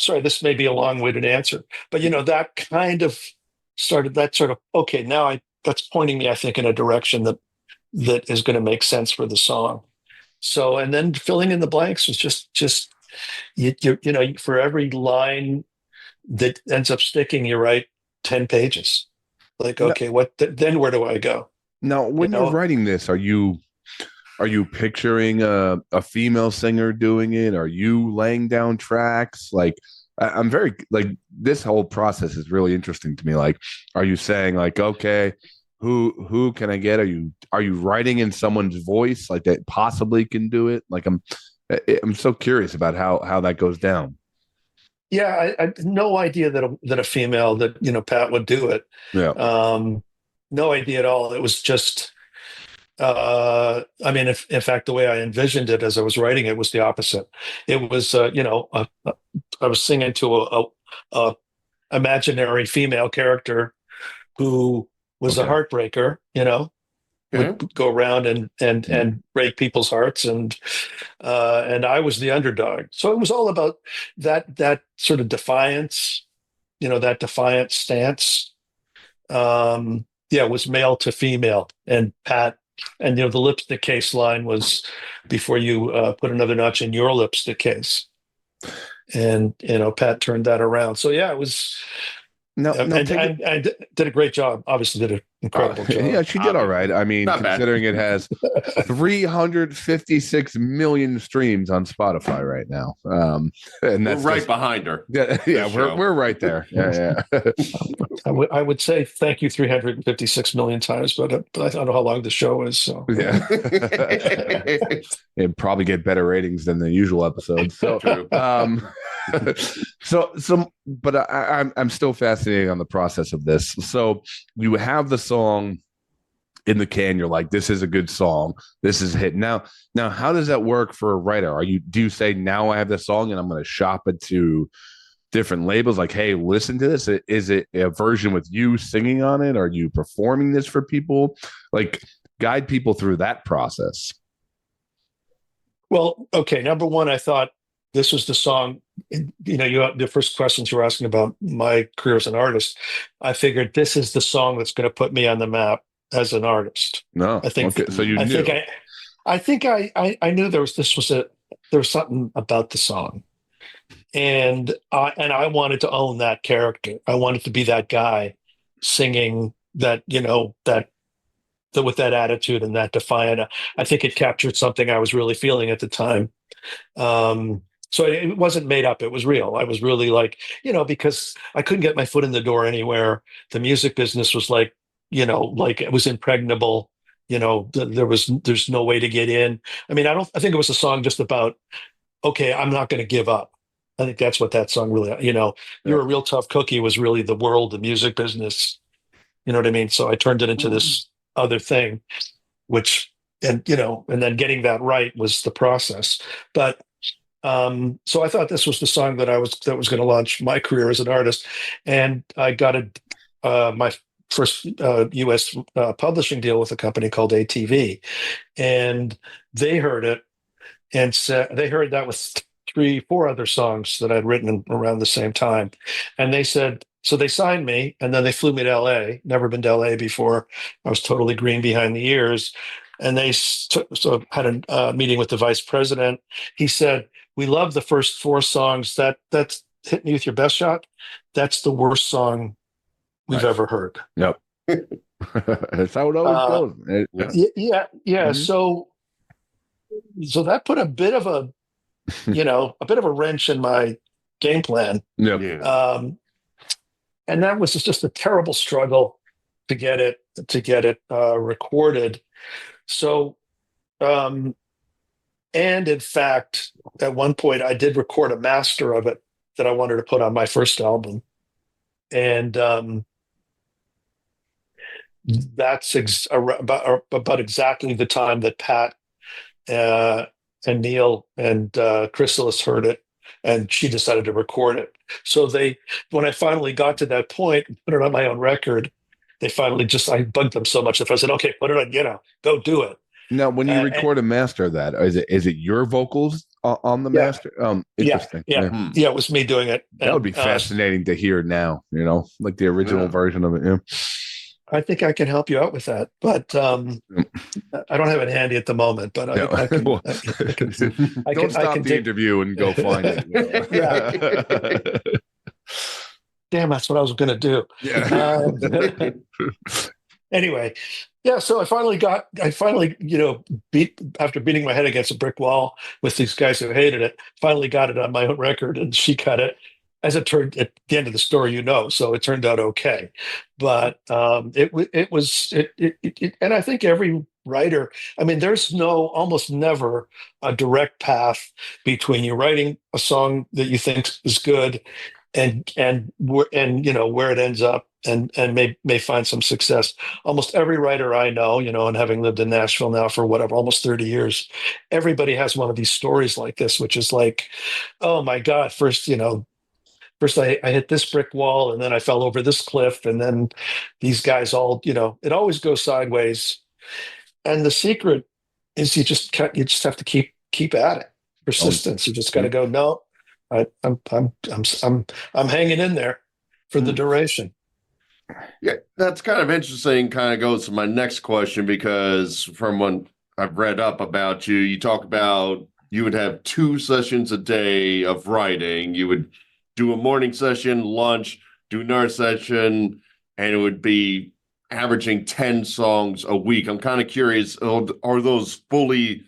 Sorry, this may be a long-winded answer, but that kind of started that sort of, okay, now that's pointing me, I think, in a direction that is going to make sense for the song. So, and then filling in the blanks was just for every line that ends up sticking, you write 10 pages. Like, okay, then where do I go? Now, when you're writing this, are you picturing a female singer doing it? Are you laying down tracks? Like, I'm very like, this whole process is really interesting to me. Like, are you saying like, okay, who can I get? Are you writing in someone's voice like that possibly can do it? Like, I'm so curious about how that goes down. Yeah, I had no idea that a female, that Pat would do it. Yeah. No idea at all. It was just. I mean, in fact, the way I envisioned it as I was writing it was the opposite. It was, I was singing to a imaginary female character who was a heartbreaker, would go around and break people's hearts, and I was the underdog. So it was all about that sort of defiance, that defiant stance. It was male to female, and Pat. And the lipstick case line was before you put another notch in your lipstick case, and Pat turned that around. So yeah, it was. No, I did a great job. Obviously, did an incredible job. Yeah, she did all right. I mean, Not bad. considering it has 356 million streams on Spotify right now, and that's We're right behind her. Yeah, we're right there. Yeah. I would say thank you 356 million times, but I don't know how long the show is. So Yeah, it'd probably get better ratings than the usual episodes. So, True. but I'm still fascinated on the process of this. So you have the song in the can. You're like, this is a good song. This is a hit. Now, how does that work for a writer? Do you say, now I have the song and I'm going to shop it to different labels? Like, hey, listen to this. Is it a version with you singing on it? Are you performing this for people? Like, guide people through that process. Well, okay. Number one, I thought this was the song. The first questions you were asking about my career as an artist. I figured this is the song that's going to put me on the map as an artist. No, I think. Okay. So you knew. I think I knew there was something about the song, and I wanted to own that character. I wanted to be that guy singing that, with that attitude and that defiant. I think it captured something I was really feeling at the time. So it wasn't made up. It was real. I was really like, because I couldn't get my foot in the door anywhere. The music business was like it was impregnable. There's no way to get in. I mean, I think it was a song just about, okay, I'm not going to give up. I think that's what that song really, You're a real tough cookie was really the world, the music business. You know what I mean? So I turned it into this other thing, and then getting that right was the process. But So I thought this was the song that was going to launch my career as an artist, and I got my first U.S. Publishing deal with a company called ATV, and they heard it and said they heard that with 4 other songs that I'd written around the same time, and they said. So they signed me, and then they flew me to LA. Never been to LA before. I was totally green behind the ears. And they had a meeting with the vice president. He said, "We love the first 4 songs. That's Hit Me With Your Best Shot. That's the worst song we've ever heard." Yep. That's how it always goes. Yeah. Mm-hmm. So that put a bit of a wrench in my game plan. Yep. Yeah. And that was just a terrible struggle to get it recorded. So, and in fact, at one point, I did record a master of it that I wanted to put on my first album, and that's about exactly the time that Pat and Neil and Chrysalis heard it, and she decided to record it. So when I finally got to that point and put it on my own record, they finally I bugged them so much that I said, "Okay, put it on, go do it." Now, when you record a master of that, is it your vocals on the master? Interesting. Yeah, it was me doing it. That would be fascinating to hear now, like the original version of it. Yeah. I think I can help you out with that, but I don't have it handy at the moment. But I can. Don't stop the interview and go find it. Yeah. Damn, that's what I was going to do. Yeah. Anyway, yeah. So I finally, after beating my head against a brick wall with these guys who hated it, finally got it on my own record, and she cut it. As it turned at the end of the story, so it turned out okay. But it was, and I think every writer, there's almost never a direct path between you writing a song that you think is good and where it ends up and may find some success. Almost every writer I know, and having lived in Nashville now for almost 30 years, everybody has one of these stories like this, which is like, oh my God, first I hit this brick wall, and then I fell over this cliff, and then these guys all, it always goes sideways. And the secret is you just have to keep at it. Persistence. You just got to go, no, I'm hanging in there for the duration. Yeah, that's kind of interesting. Kind of goes to my next question, because from when I've read up about you, you talk about you would have 2 sessions a day of writing. You would do a morning session, lunch, do another session, and it would be averaging 10 songs a week. I'm kind of curious, are those fully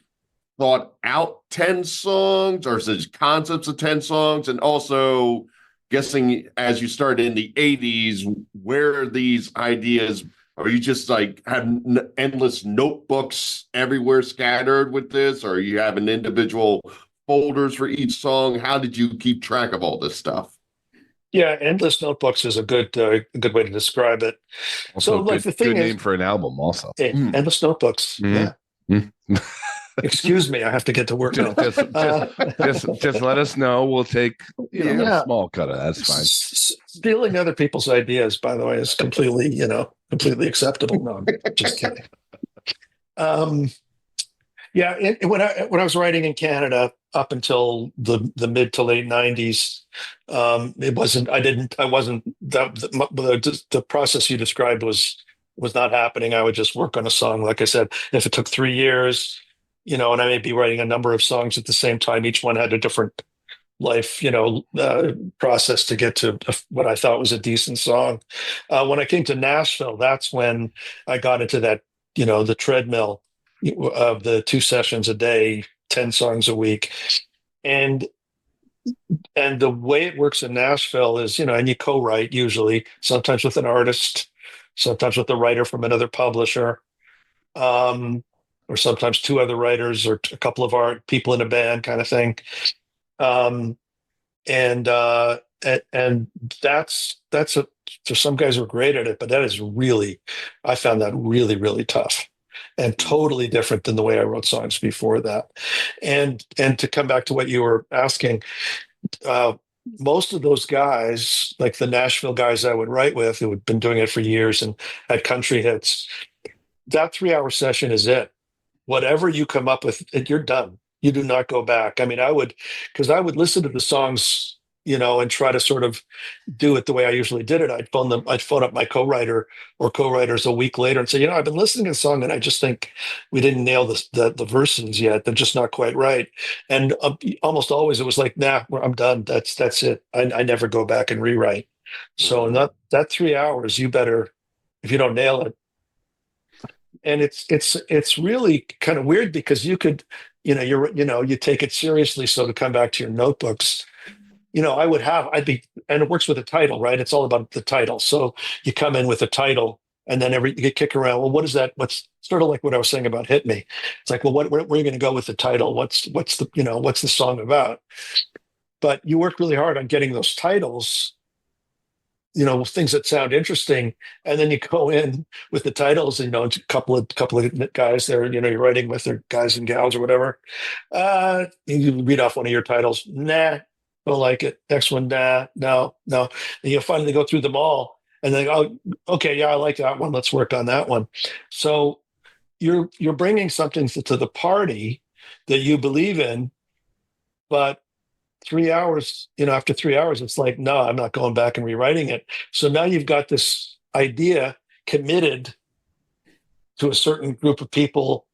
thought out 10 songs, or is it concepts of 10 songs? And also, guessing as you started in the 80s, where are these ideas? Are you just like have endless notebooks everywhere scattered with this, or you have an individual folders for each song? How did you keep track of all this stuff? Yeah, endless notebooks is a good way to describe it. Also, so, the thing good is, name for an album, also. Endless notebooks. Mm-hmm. Yeah. Excuse me, I have to get to work now. Just let us know. We'll take a small cut of that. That's fine. Stealing other people's ideas, by the way, is completely acceptable. No, I'm just kidding. Yeah, when I was writing in Canada up until the mid to late 90s, the process you described was not happening. I would just work on a song. Like I said, if it took 3 years, and I may be writing a number of songs at the same time, each one had a different life, process to get to what I thought was a decent song. When I came to Nashville, that's when I got into that, the treadmill of the 2 sessions a day, 10 songs a week. And the way it works in Nashville is, and you co-write usually, sometimes with an artist, sometimes with a writer from another publisher, or sometimes 2 other writers or a couple of art people in a band kind of thing. And that's so some guys are great at it, but that is really, I found that really, really tough. and totally different than the way I wrote songs before that. And to come back to what you were asking, uh, most of those guys, like the Nashville guys I would write with, who had been doing it for years and had country hits, that 3 hour session is it. Whatever you come up with, you're done. You do not go back. I mean, because I would listen to the songs, and try to sort of do it the way I usually did it. I'd phone up my co-writer or co-writers a week later and say, I've been listening to the song and I just think we didn't nail the verses yet. They're just not quite right. And almost always it was like, nah, I'm done. That's it. I never go back and rewrite. So that 3 hours, you better, if you don't nail it. And it's really kind of weird because you could, you take it seriously. So to come back to your notebooks, and it works with a title, right? It's all about the title. So you come in with a title and then you get kicked around. Well, what is that? What's sort of like what I was saying about Hit Me. It's like, well, where are you going to go with the title? What's the song about? But you work really hard on getting those titles, things that sound interesting. And then you go in with the titles, and, a couple of guys there, you're writing with, their guys and gals or whatever. You read off one of your titles. Nah, don't like it. Next one, nah, no. And you finally go through them all, and then, oh, okay, yeah, I like that one. Let's work on that one. So you're bringing something to the party that you believe in, but 3 hours, after 3 hours, it's like, no, I'm not going back and rewriting it. So now you've got this idea committed to a certain group of people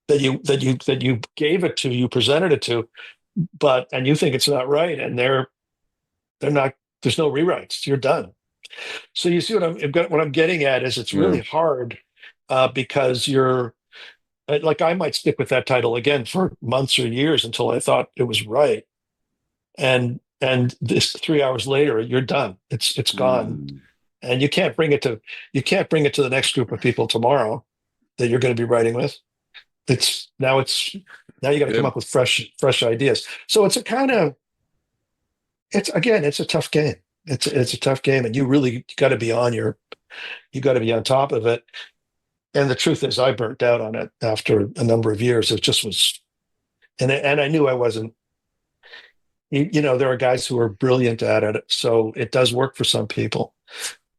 that you gave it to, you presented it to, and you think it's not right, and they're not. There's no rewrites. You're done. So you see what I'm getting at is it's really hard because you're like, I might stick with that title again for months or years until I thought it was right, and this 3 hours later you're done. It's gone, and you can't bring it to the next group of people tomorrow that you're going to be writing with. Now you got to come up with fresh ideas. So it's a tough game. It's a tough game, and you got to be on top of it. And the truth is, I burnt out on it after a number of years. It just was, and I knew I wasn't. There are guys who are brilliant at it, so it does work for some people.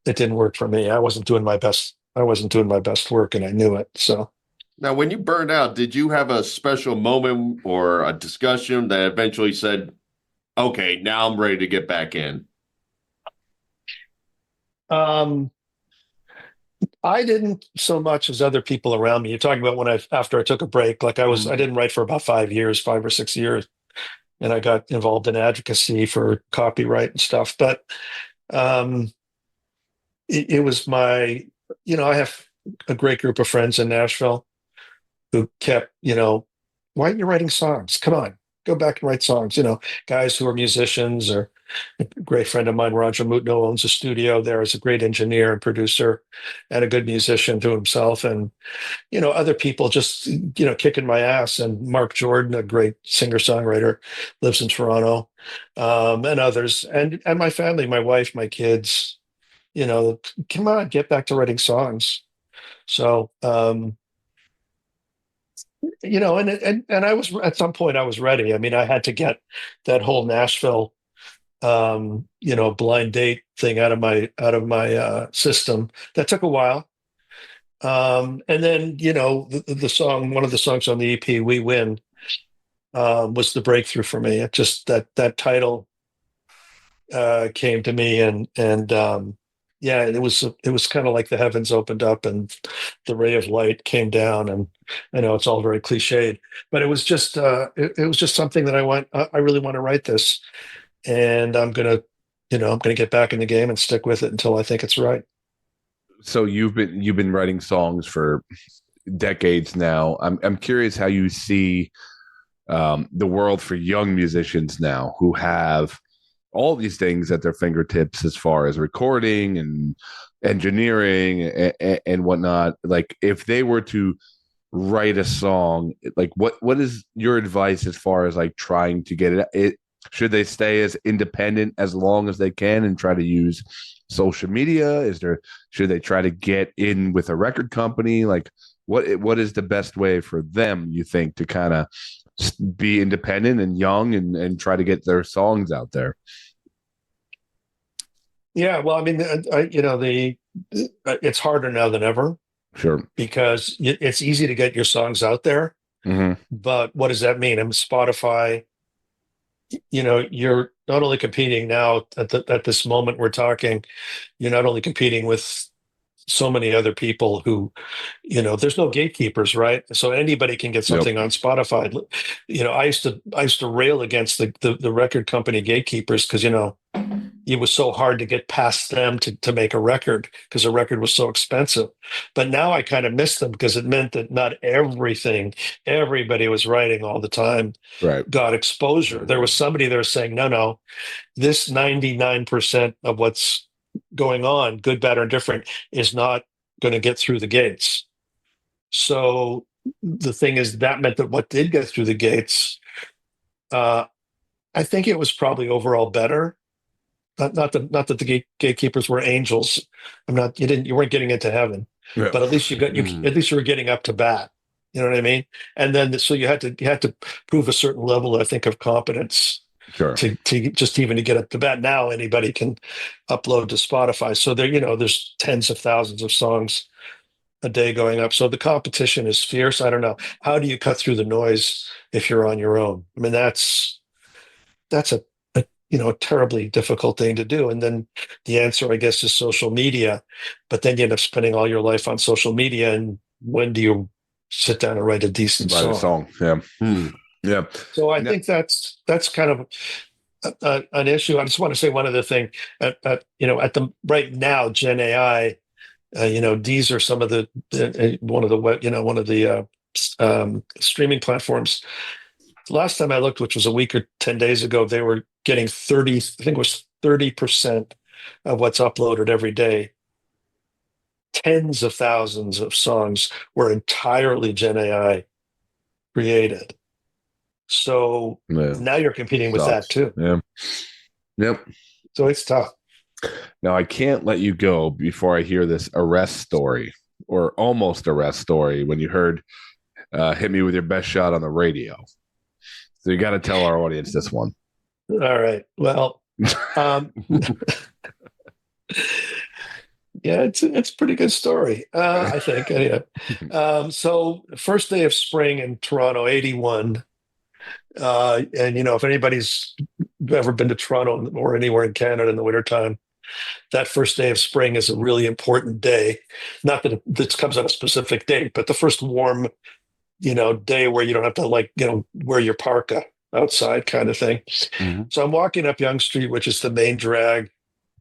It didn't work for me. I wasn't doing my best work, and I knew it. So. Now, when you burned out, did you have a special moment or a discussion that eventually said, okay, now I'm ready to get back in? I didn't so much as other people around me. You're talking about after I took a break, like I didn't write for about 5 or 6 years, and I got involved in advocacy for copyright and stuff. But it was I have a great group of friends in Nashville who kept, why aren't you writing songs? Come on, go back and write songs. Guys who are musicians, or a great friend of mine, Roger Mutno, owns a studio there, is a great engineer and producer and a good musician to himself. And, other people just, kicking my ass. And Mark Jordan, a great singer-songwriter, lives in Toronto, and others. And my family, my wife, my kids, come on, get back to writing songs. So, and I was, at some point I was ready. I mean, I had to get that whole Nashville, blind date thing out of my system. That took a while. And then, the song, one of the songs on the EP, We Win, was the breakthrough for me. It just, that title came to me, and yeah, it was kind of like the heavens opened up and the ray of light came down. And I know it's all very cliched, but it was just it was just something that I really want to write this, and I'm gonna get back in the game and stick with it until I think it's right. So you've been writing songs for decades now. I'm curious how you see the world for young musicians now who have all these things at their fingertips as far as recording and engineering and whatnot. Like, if they were to write a song, like what is your advice as far as like trying to get it? Should they stay as independent as long as they can and try to use social media? Should they try to get in with a record company? Like, what is the best way for them, you think, to kind of be independent and young and try to get their songs out there? Yeah, well, I mean, it's harder now than ever Sure. because it's easy to get your songs out there. Mm-hmm. But what does that mean? I mean, Spotify, you're not only competing now at this moment we're talking, you're not only competing with so many other people who, there's no gatekeepers, right? So anybody can get something on Spotify. I used to rail against the record company gatekeepers because, it was so hard to get past them to make a record because a record was so expensive. But now I kind of miss them because it meant that not everybody was writing all the time, Right. got exposure. There was somebody there saying, no, this 99% of what's going on, good, bad, or indifferent, is not going to get through the gates. So the thing is, that meant that what did get through the gates, I think it was probably overall better. Not that the gatekeepers were angels. You weren't getting into heaven, Yeah. but at least at least you were getting up to bat. You know what I mean? And then so you had to prove a certain level, I think, of competence. Sure. To just even to get up to bat. Now anybody can upload to Spotify. So there's tens of thousands of songs a day going up. So the competition is fierce. I don't know. How do you cut through the noise if you're on your own? I mean, that's a terribly difficult thing to do. And then the answer, I guess, is social media. But then you end up spending all your life on social media. And when do you sit down and write a decent song? Yeah. Yeah. So I think that's kind of an issue. I just want to say one other thing. At the right now, Gen AI, these are some of the one of the streaming platforms. Last time I looked, which was a week or 10 days ago, they were getting 30% of what's uploaded every day. Tens of thousands of songs were entirely Gen AI created. So now you're competing with that too. Yeah. Yep. So it's tough. Now I can't let you go before I hear this arrest story, or almost arrest story, when you heard "Hit Me With Your Best Shot" on the radio. So you got to tell our audience this one. All right. Well, yeah, it's a pretty good story, I think. Anyway. So first day of spring in Toronto, 81. And, if anybody's ever been to Toronto or anywhere in Canada in the wintertime, that first day of spring is a really important day. Not that this comes on a specific date, but the first warm, day where you don't have to wear your parka outside kind of thing. Mm-hmm. So I'm walking up Yonge Street, which is the main drag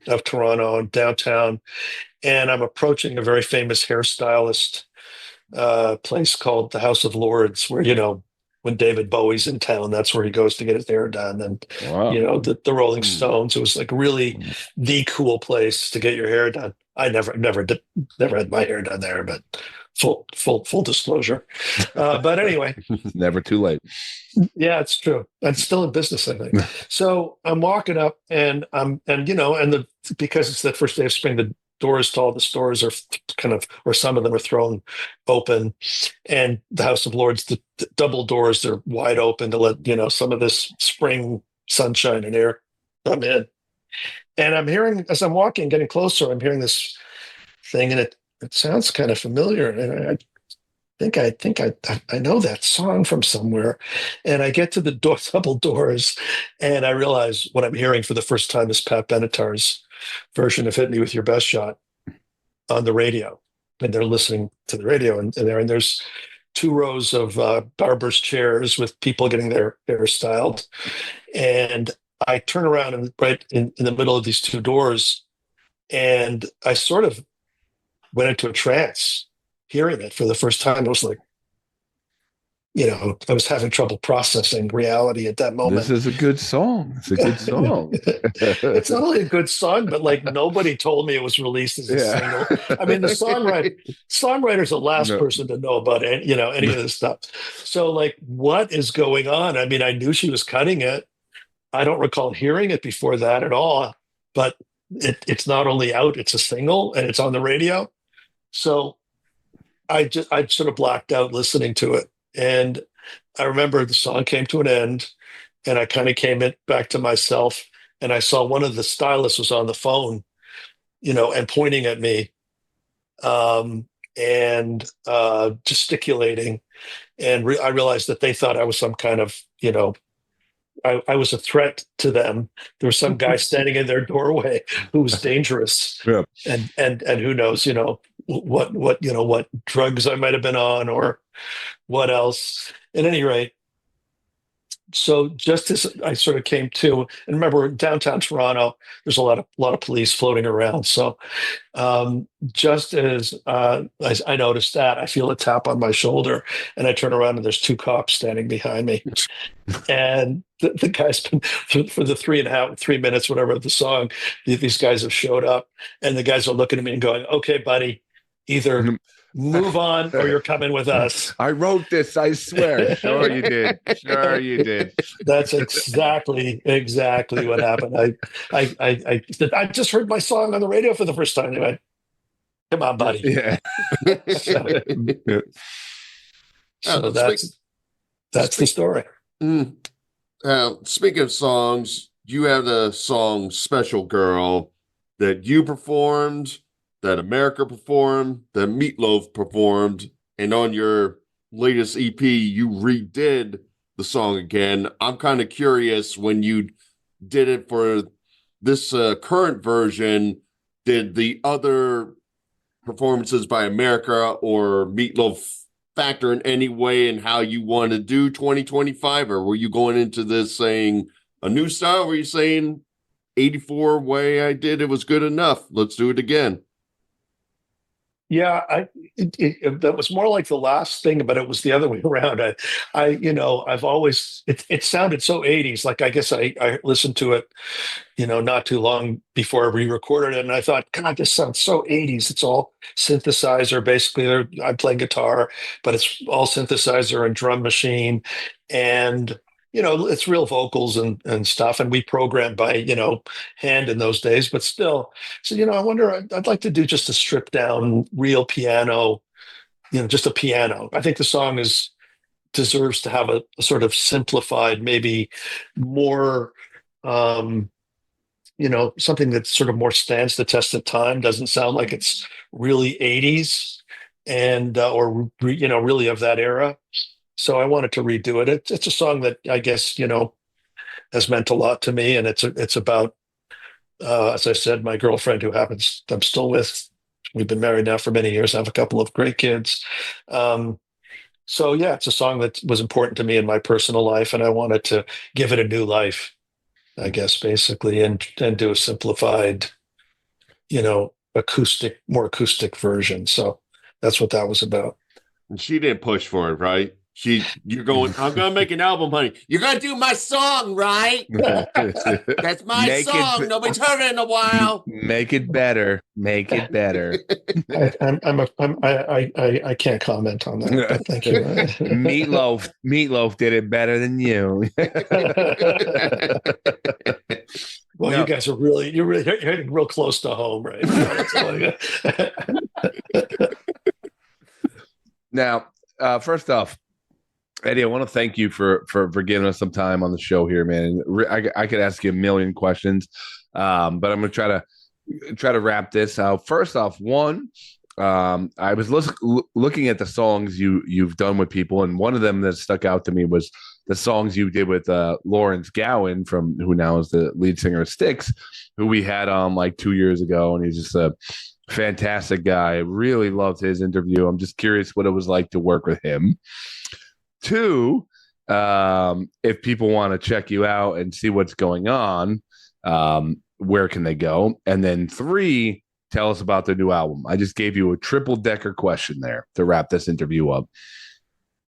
of Toronto, downtown, and I'm approaching a very famous hairstylist place called the House of Lords, where, when David Bowie's in town, that's where he goes to get his hair done. And, wow. The Rolling Stones, it was like really the cool place to get your hair done. I never had my hair done there, but full disclosure. But anyway, never too late. Yeah, it's true. I'm still in business, I think. So I'm walking up and because it's that first day of spring, the doors to all the stores are or some of them are thrown open, and the House of Lords, the double doors, they're wide open to let, some of this spring sunshine and air come in. And I'm hearing, as I'm walking, getting closer, I'm hearing this thing, and it sounds kind of familiar. And I think I know that song from somewhere. And I get to the double doors, and I realize what I'm hearing for the first time is Pat Benatar's version of "Hit Me With Your Best Shot" on the radio. And they're listening to the radio, and there's two rows of barber's chairs with people getting their hair styled. And I turn around and right in the middle of these two doors, and I sort of went into a trance hearing it for the first time. I was like, I was having trouble processing reality at that moment. This is a good song. It's a good song. It's not only a good song, but nobody told me it was released as a single. I mean, the songwriter's the last person to know about any of this stuff. So what is going on? I mean, I knew she was cutting it. I don't recall hearing it before that at all, but it's not only out, it's a single and it's on the radio. So I sort of blacked out listening to it. And I remember the song came to an end, and I kind of back to myself, and I saw one of the stylists was on the phone, and pointing at me, and gesticulating, and I realized that they thought I was some kind of, I was a threat to them. There was some guy standing in their doorway who was dangerous, Yeah. and who knows, what drugs I might have been on or what else. At any rate, so just as I sort of came to, and remember downtown Toronto, there's a lot of police floating around. So just as I noticed that, I feel a tap on my shoulder, and I turn around and there's two cops standing behind me. And the guys been for the 3 minutes, whatever of the song, these guys have showed up, and the guys are looking at me and going, "Okay, buddy, either move on or you're coming with us." I wrote this, I swear. Sure you did. Sure you did. That's exactly what happened. I just heard my song on the radio for the first time. They went, "Come on, buddy." Yeah. So that's the story. Speaking of songs, you have the song "Special Girl" that you performed, that America performed, that Meatloaf performed, and on your latest EP, you redid the song again. I'm kind of curious, when you did it for this current version, did the other performances by America or Meatloaf factor in any way in how you want to do 2025, or were you going into this saying a new style? Were you saying 84 way I did it was good enough, let's do it again? Yeah, that was more like the last thing, but it was the other way around. I've always, it sounded so 80s. Like, I guess I listened to it, not too long before I re-recorded it, and I thought, God, this sounds so 80s. It's all synthesizer, basically. I'm playing guitar, but it's all synthesizer and drum machine, and it's real vocals and stuff, and we programmed by, hand in those days, but still. So, I wonder, I'd like to do just a stripped down real piano, just a piano. I think the song deserves to have a sort of simplified, maybe more, something that sort of more stands the test of time, doesn't sound like it's really 80s and, or, really of that era. So I wanted to redo it. It's a song that I guess, has meant a lot to me. And it's about, as I said, my girlfriend I'm still with. We've been married now for many years. I have a couple of great kids. So yeah, it's a song that was important to me in my personal life. And I wanted to give it a new life, I guess, basically, and do a simplified, more acoustic version. So that's what that was about. And she didn't push for it, right? You're going, "I'm going to make an album, honey. You're going to do my song, right? That's my song. Nobody's heard it in a while. Make it better. Make it better." I can't comment on that. But thank you. Meatloaf did it better than you. Well, no. You guys are you're hitting real close to home, right? Now, first off, Eddie, I want to thank you for giving us some time on the show here, man. I could ask you a million questions, but I'm going to try to wrap this out. First off, one, I was looking at the songs you've done with people, and one of them that stuck out to me was the songs you did with Lawrence Gowan, who now is the lead singer of Styx, who we had on like 2 years ago, and he's just a fantastic guy. I really loved his interview. I'm just curious what it was like to work with him. Two, if people want to check you out and see what's going on, where can they go? And then three, tell us about the new album. I just gave you a triple-decker question there to wrap this interview up.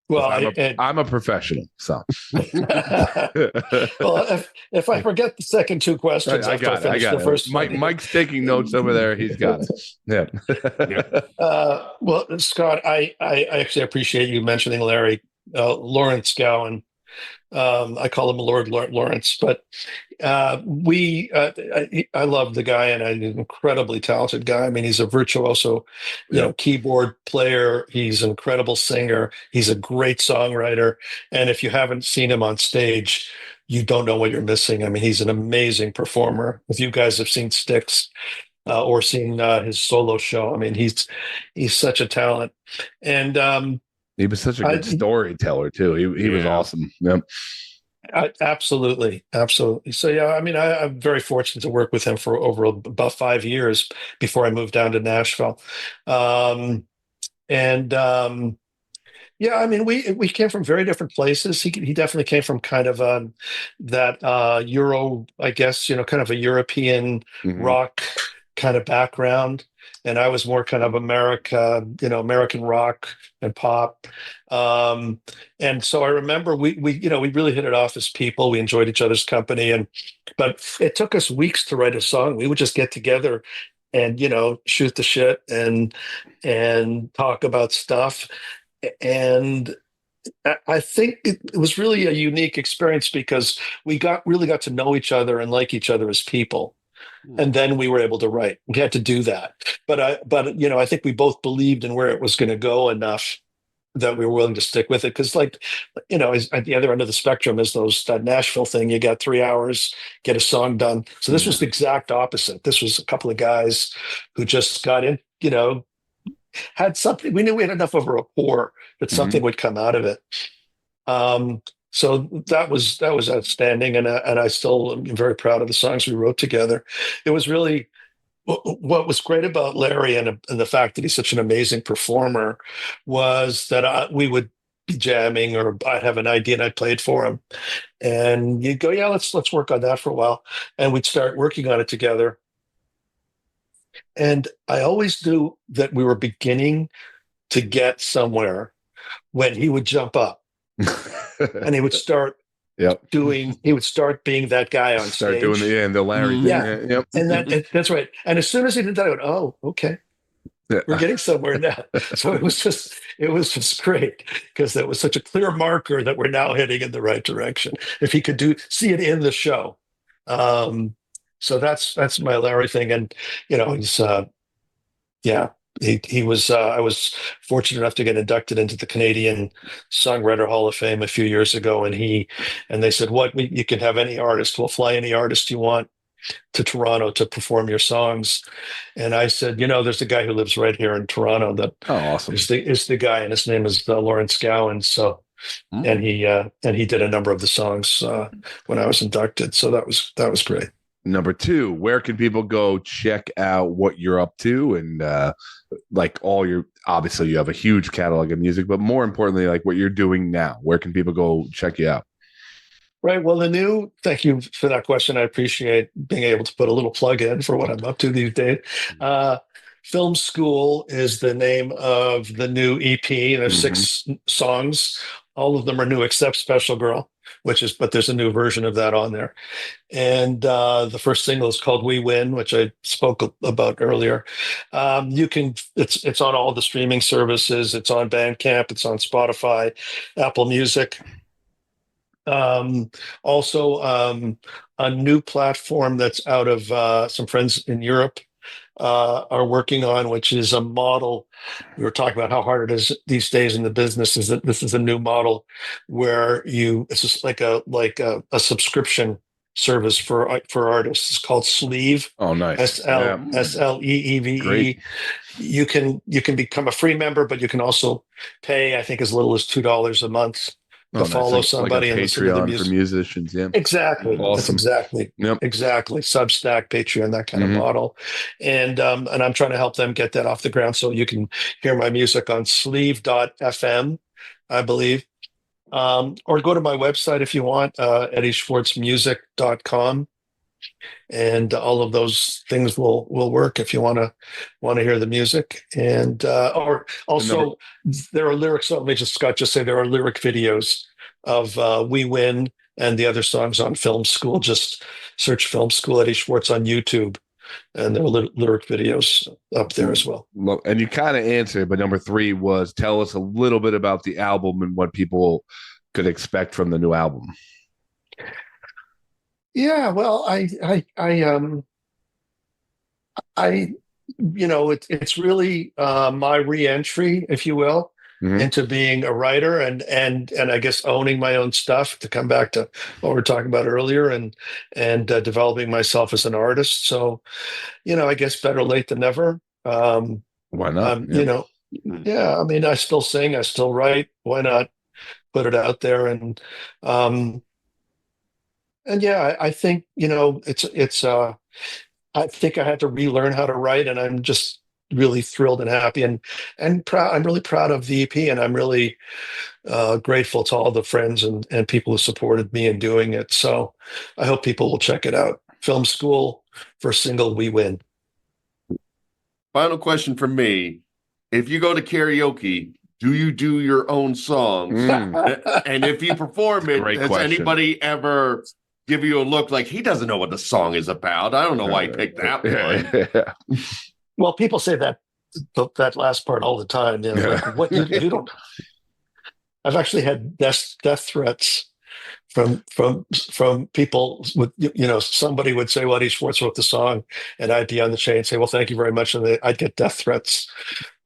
Well, I'm a professional, so. Well, if I forget the second two questions, I got it. First Mike's taking notes over there. He's got it. Yeah. Well, Scott, I actually appreciate you mentioning Lawrence Gowan. I call him Lord Lawrence, but I love the guy, and he's an incredibly talented guy. I mean, he's a virtuoso, Yep. keyboard player. He's an incredible singer. He's a great songwriter. And if you haven't seen him on stage, you don't know what you're missing. I mean, he's an amazing performer. If you guys have seen Styx or seen his solo show, I mean, he's such a talent. And He was such a good storyteller too. He was awesome. Yep. Absolutely, absolutely. So yeah, I mean, I'm very fortunate to work with him for over about 5 years before I moved down to Nashville. And yeah, I mean, we came from very different places. He definitely came from kind of that Euro, I guess, kind of a European rock kind of background, and I was more kind of American rock and pop. And so I remember we really hit it off as people. We enjoyed each other's company, but it took us weeks to write a song. We would just get together and shoot the shit and talk about stuff. And I think it was really a unique experience because we really got to know each other and like each other as people. And then we were able to write. We had to do that. But I think we both believed in where it was going to go enough that we were willing to stick with it. Because at the other end of the spectrum is that Nashville thing. You got 3 hours, get a song done. So this was the exact opposite. This was a couple of guys who just got in, had something. We knew we had enough of a rapport that something would come out of it. So that was outstanding, and I still am very proud of the songs we wrote together. It was really what was great about Larry and the fact that he's such an amazing performer was that we would be jamming, or I'd have an idea and I'd play it for him, and you'd go, yeah, let's work on that for a while, and we'd start working on it together. And I always knew that we were beginning to get somewhere when he would jump up. And he would start he would start being that guy on stage. Doing the Larry thing. Yeah. Yep. And that's right. And as soon as he did that, I went, oh, okay. Yeah. We're getting somewhere now. So it was just great because that was such a clear marker that we're now heading in the right direction. If he could see it in the show. So that's my Larry thing. And, he's, he was, I was fortunate enough to get inducted into the Canadian Songwriter Hall of Fame a few years ago. And they said, you can have any artist. We'll fly any artist you want to Toronto to perform your songs. And I said, there's a guy who lives right here in Toronto that awesome. is the guy, and his name is Lawrence Gowan. So, and he did a number of the songs when I was inducted. So that was great. Number 2, where can people go check out what you're up to? And obviously you have a huge catalog of music, but more importantly, like what you're doing now, where can people go check you out? Right. Well, thank you for that question. I appreciate being able to put a little plug in for what I'm up to these days. Film School is the name of the new EP. There's 6 songs. All of them are new except Special Girl, but there's a new version of that on there. And the first single is called We Win, which I spoke about earlier. It's on all the streaming services. It's on Bandcamp. It's on Spotify, Apple Music. Also, a new platform that's out of some friends in Europe are working on, which is a model. We were talking about how hard it is these days in the business. Is that this is a new model where it's just like a subscription service for artists. It's called Sleeve. Oh, nice. SLEEVE. Great. You can become a free member, but you can also pay, I think, as little as $2 a month to follow somebody like and listen to the music. For musicians. Yeah, exactly. Awesome. That's exactly Substack, Patreon, that kind of model. And I'm trying to help them get that off the ground so you can hear my music on sleeve.fm, I believe. Or go to my website if you want, eddieschwartzmusic.com. And all of those things will work if you want to hear the music. And or also there are lyrics. Let me just say there are lyric videos of We Win and the other songs on Film School. Just search Film School Eddie Schwartz on YouTube, and there are lyric videos up there as well. And you kind of answered, but number 3 was tell us a little bit about the album and what people could expect from the new album? Yeah, well, it's really my re-entry, if you will, Mhm. into being a writer and I guess owning my own stuff, to come back to what we were talking about earlier, and developing myself as an artist. So, I guess better late than never. Why not? Yeah, I mean, I still sing, I still write. Why not put it out there? And yeah, I think, I think I had to relearn how to write, and I'm just really thrilled and happy and proud. I'm really proud of the EP, and I'm really grateful to all the friends and people who supported me in doing it. So I hope people will check it out. Film School, first single, We Win. Final question from me. If you go to karaoke, do you do your own songs? And if you perform it, Great has question. anybody ever give you a look like, he doesn't know what the song is about? I don't know why he picked that one. Well, people say that last part all the time. Like, what you don't. I've actually had death threats from people with, somebody would say, well, Eddie Schwartz wrote the song, and I'd be on the chain and say, well, thank you very much, and I'd get death threats.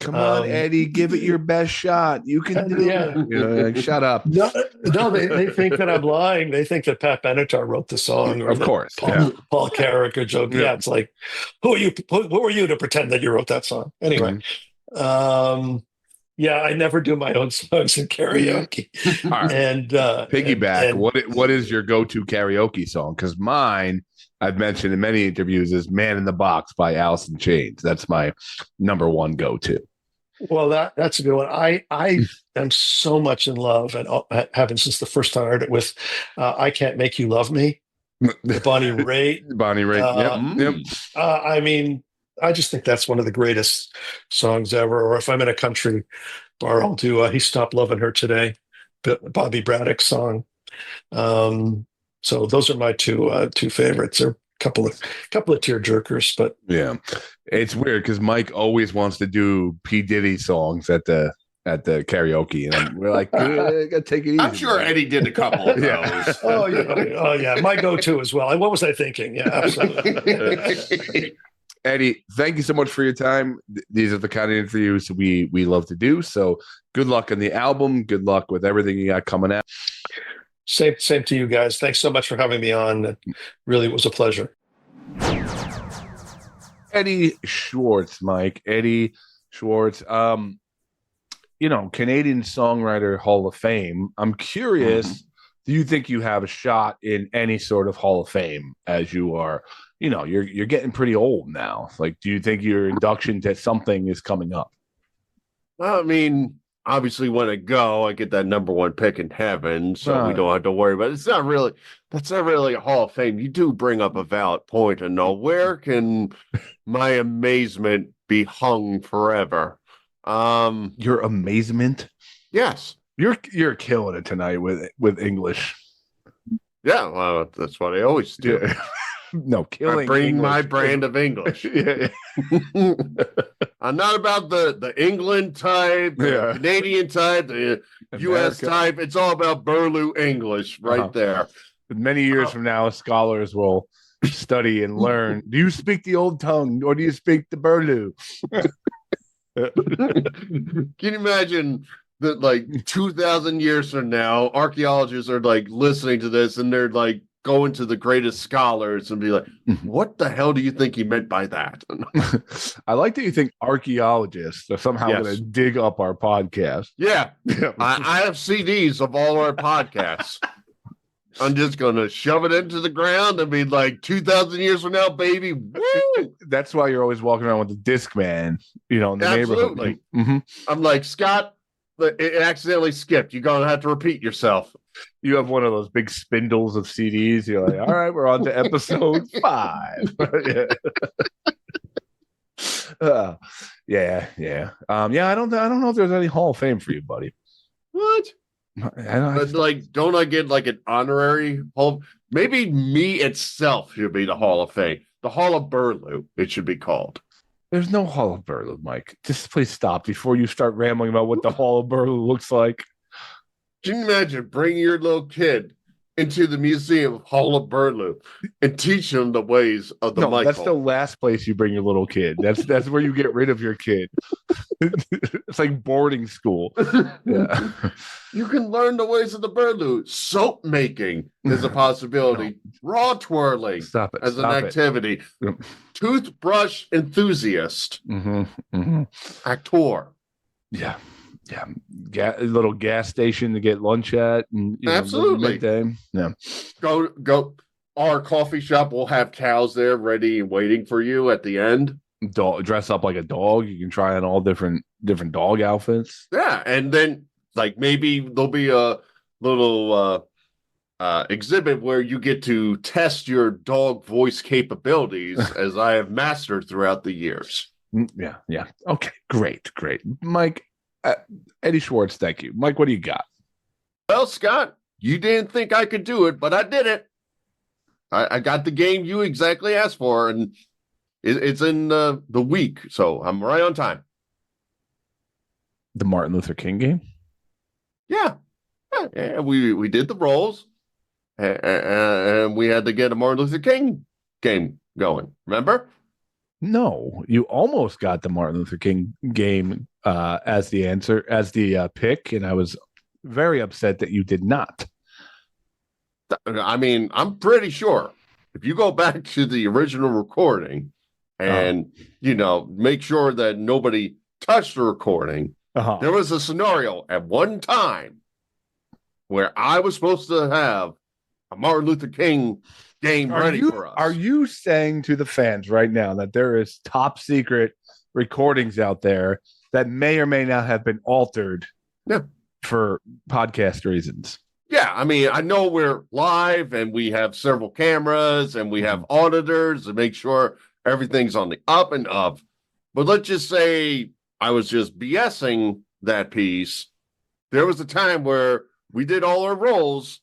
Come on, Eddie, give it your best shot. You can do it. Shut up. No, they think that I'm lying. They think that Pat Benatar wrote the song, or Of course, Paul Carrick or Joe. Yeah, it's like, who are you to pretend that you wrote that song? Anyway, yeah, I never do my own songs in karaoke. Right. And piggyback. and what is your go-to karaoke song? Because mine, I've mentioned in many interviews, is "Man in the Box" by Alice in Chains. That's my number one go-to. Well, that's a good one. I am so much in love, and happened since the first time I heard it, with "I Can't Make You Love Me," Bonnie Raitt. Bonnie Raitt. Yep. I mean, I just think that's one of the greatest songs ever. Or if I'm in a country bar, I'll do "He Stopped Loving Her Today," Bobby Braddock's song. So those are my two favorites. They're a couple of tear jerkers, but yeah, it's weird because Mike always wants to do P. Diddy songs at the karaoke, and we're like, gotta take it easy. I'm sure Eddie did a couple of those. Oh yeah, my go-to as well. What was I thinking? Yeah, absolutely. Eddie, thank you so much for your time. These are the kind of interviews we love to do. So good luck on the album. Good luck with everything you got coming out. Same to you guys. Thanks so much for having me on. It really was a pleasure. Eddie Schwartz, Mike. Eddie Schwartz. Canadian Songwriter Hall of Fame. I'm curious, do you think you have a shot in any sort of Hall of Fame, as you are, you're getting pretty old now? Like, do you think your induction to something is coming up? Well, I mean, obviously when I go, I get that number one pick in heaven, so we don't have to worry about it. That's not really a Hall of Fame. You do bring up a valid point, and know where can my amazement be hung forever? Your amazement? Yes. You're killing it tonight with English. Yeah, well, that's what I always do. Yeah. No, killing. I bring English. my brand of English. Yeah. I'm not about the England type, the Canadian type, the U.S. type. It's all about Burlew English right there. But many years from now, scholars will study and learn. Do you speak the old tongue, or do you speak the Burlew? Can you imagine that, like, 2,000 years from now, archaeologists are like listening to this, and they're like going to the greatest scholars and be like, what the hell do you think he meant by that? I like that you think archaeologists are somehow going to dig up our podcast. Yeah. I have CDs of all our podcasts. I'm just going to shove it into the ground and be like, 2,000 years from now, baby. Woo! That's why you're always walking around with the Discman, in the neighborhood. Mm-hmm. I'm like, Scott, it accidentally skipped. You're going to have to repeat yourself. You have one of those big spindles of CDs. You're like, all right, we're on to episode 5. Yeah. I don't know if there's any Hall of Fame for you, buddy. What? Don't I get like an honorary Hall? Maybe me itself should be the Hall of Fame. The Hall of Burlew, it should be called. There's no Hall of Burlew, Mike. Just please stop before you start rambling about what the Hall of Burlew looks like. Can you imagine bringing your little kid into the Museum of Hall of Burlu and teach them the ways of the No, Michael? that's the last place you bring your little kid. That's where you get rid of your kid. It's like boarding school. Yeah. You can learn the ways of the Burlu. Soap making is a possibility. Raw twirling Stop it. as Stop an activity. Yep. Toothbrush enthusiast. Actor. Yeah. Yeah. A little gas station to get lunch at. And, Absolutely. Midday. Yeah. Go. Our coffee shop will have cows there ready and waiting for you at the end. Dress up like a dog. You can try on all different dog outfits. Yeah. And then like maybe there'll be a little exhibit where you get to test your dog voice capabilities as I have mastered throughout the years. Yeah. Okay. Great. Mike, Eddie Schwartz, thank you. Mike, what do you got? Well, Scott, you didn't think I could do it, but I did it. I got the game you exactly asked for, and it's in the week, so I'm right on time. The Martin Luther King game? Yeah. We did the roles, and we had to get a Martin Luther King game going. Remember? No, you almost got the Martin Luther King game as the answer, as the pick, and I was very upset that you did not. I mean, I'm pretty sure if you go back to the original recording and, make sure that nobody touched the recording, there was a scenario at one time where I was supposed to have a Martin Luther King game ready for us. Are you saying to the fans right now that there is top secret recordings out there that may or may not have been altered for podcast reasons? Yeah, I mean, I know we're live and we have several cameras and we have auditors to make sure everything's on the up and up. But let's just say I was just BSing that piece. There was a time where we did all our roles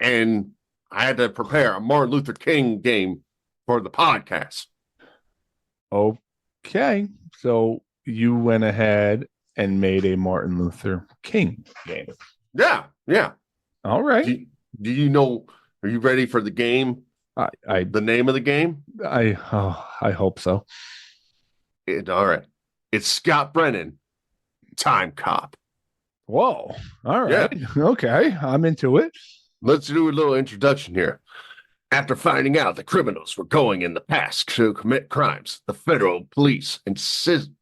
and I had to prepare a Martin Luther King game for the podcast. Okay. So you went ahead and made a Martin Luther King game. Yeah. All right. Do you know, are you ready for the game? The name of the game? I hope so. All right. It's Scott Brennan, Timecop. Whoa. All right. Yeah. Okay. I'm into it. Let's do a little introduction here. After finding out the criminals were going in the past to commit crimes, the federal police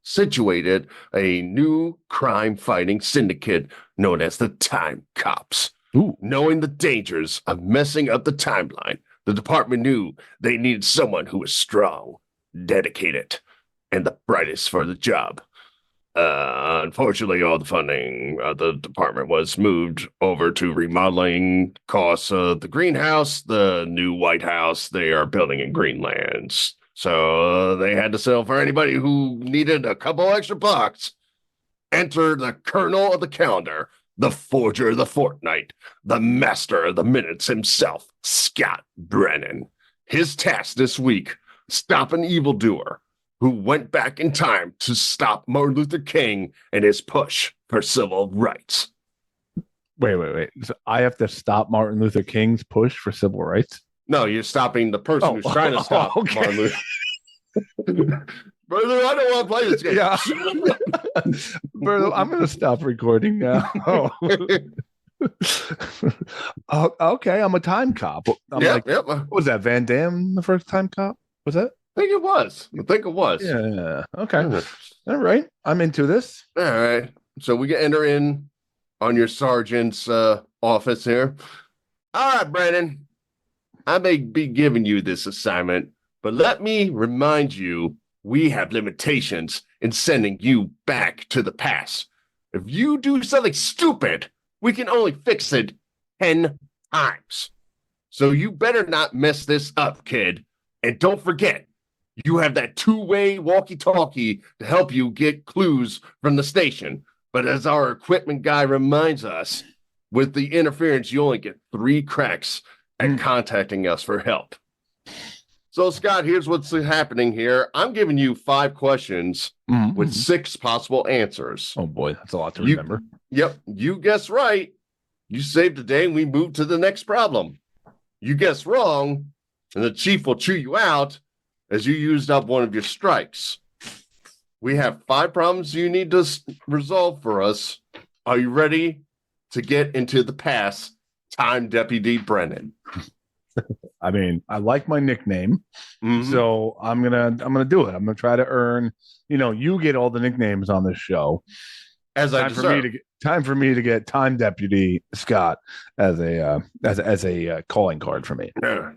situated a new crime-fighting syndicate known as the Time Cops. Ooh. Knowing the dangers of messing up the timeline, the department knew they needed someone who was strong, dedicated, and the brightest for the job. Unfortunately, all the funding of the department was moved over to remodeling costs of the greenhouse, the new White House they are building in Greenlands. So they had to sell for anybody who needed a couple extra bucks. Enter the colonel of the calendar, the forger of the fortnight, the master of the minutes himself, Scott Brennan. His task this week, stop an evildoer who went back in time to stop Martin Luther King and his push for civil rights. Wait. So I have to stop Martin Luther King's push for civil rights? No, you're stopping the person who's trying to stop Martin Luther. Brother, I don't want to play this game. Yeah. Brother, I'm going to stop recording now. Okay, I'm a time cop. What was that, Van Damme, the first time cop? Was that? I think it was. Yeah. Okay. All right. I'm into this. All right. So we can enter in on your sergeant's office here. All right, Brandon. I may be giving you this assignment, but let me remind you, we have limitations in sending you back to the past. If you do something stupid, we can only fix it 10 times. So you better not mess this up, kid. And don't forget, you have that two-way walkie-talkie to help you get clues from the station. But as our equipment guy reminds us, with the interference, you only get 3 cracks at contacting us for help. So, Scott, here's what's happening here. I'm giving you 5 questions with 6 possible answers. Oh, boy, that's a lot to remember. Yep, you guess right, You saved the day and we move to the next problem. You guess wrong, and the chief will chew you out as you used up one of your strikes. We have 5 problems you need to resolve for us. Are you ready to get into the past, Time Deputy Brennan? I mean, I like my nickname, Mhm. so I'm gonna do it. I'm gonna try to earn. You get all the nicknames on this show. As I deserve. Time for me to get Time Deputy Scott as a calling card for me. All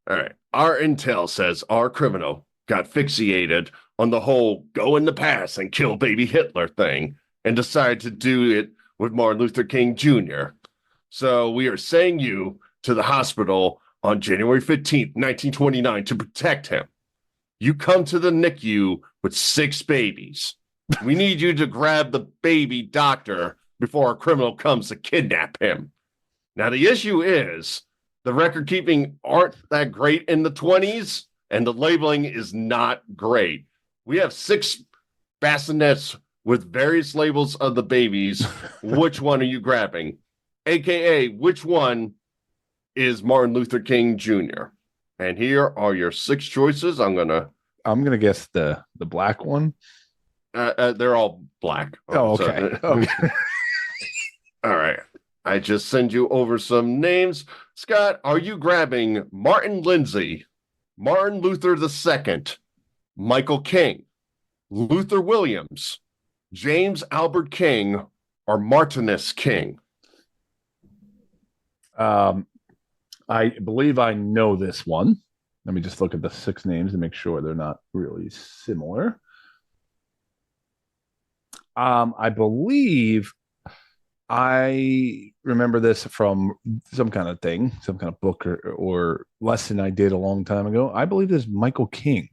right. Our intel says our criminal got fixated on the whole go in the past and kill baby Hitler thing and decided to do it with Martin Luther King Jr. So we are sending you to the hospital on January 15th, 1929 to protect him. You come to the NICU with 6 babies. We need you to grab the baby doctor before a criminal comes to kidnap him. Now, the issue is the record keeping aren't that great in the 20s, and the labeling is not great. We have 6 bassinets with various labels of the babies. Which one are you grabbing? AKA, which one is Martin Luther King Jr.? And here are your 6 choices. I'm gonna guess the black one. They're all black. Oh, okay. Okay. All right. I just send you over some names. Scott, are you grabbing Martin Lindsay, Martin Luther II, Michael King, Luther Williams, James Albert King, or Martinus King? I believe I know this one. Let me just look at the 6 names and make sure they're not really similar. I believe I remember this from some kind of thing, some kind of book or lesson I did a long time ago. I believe this is Michael King.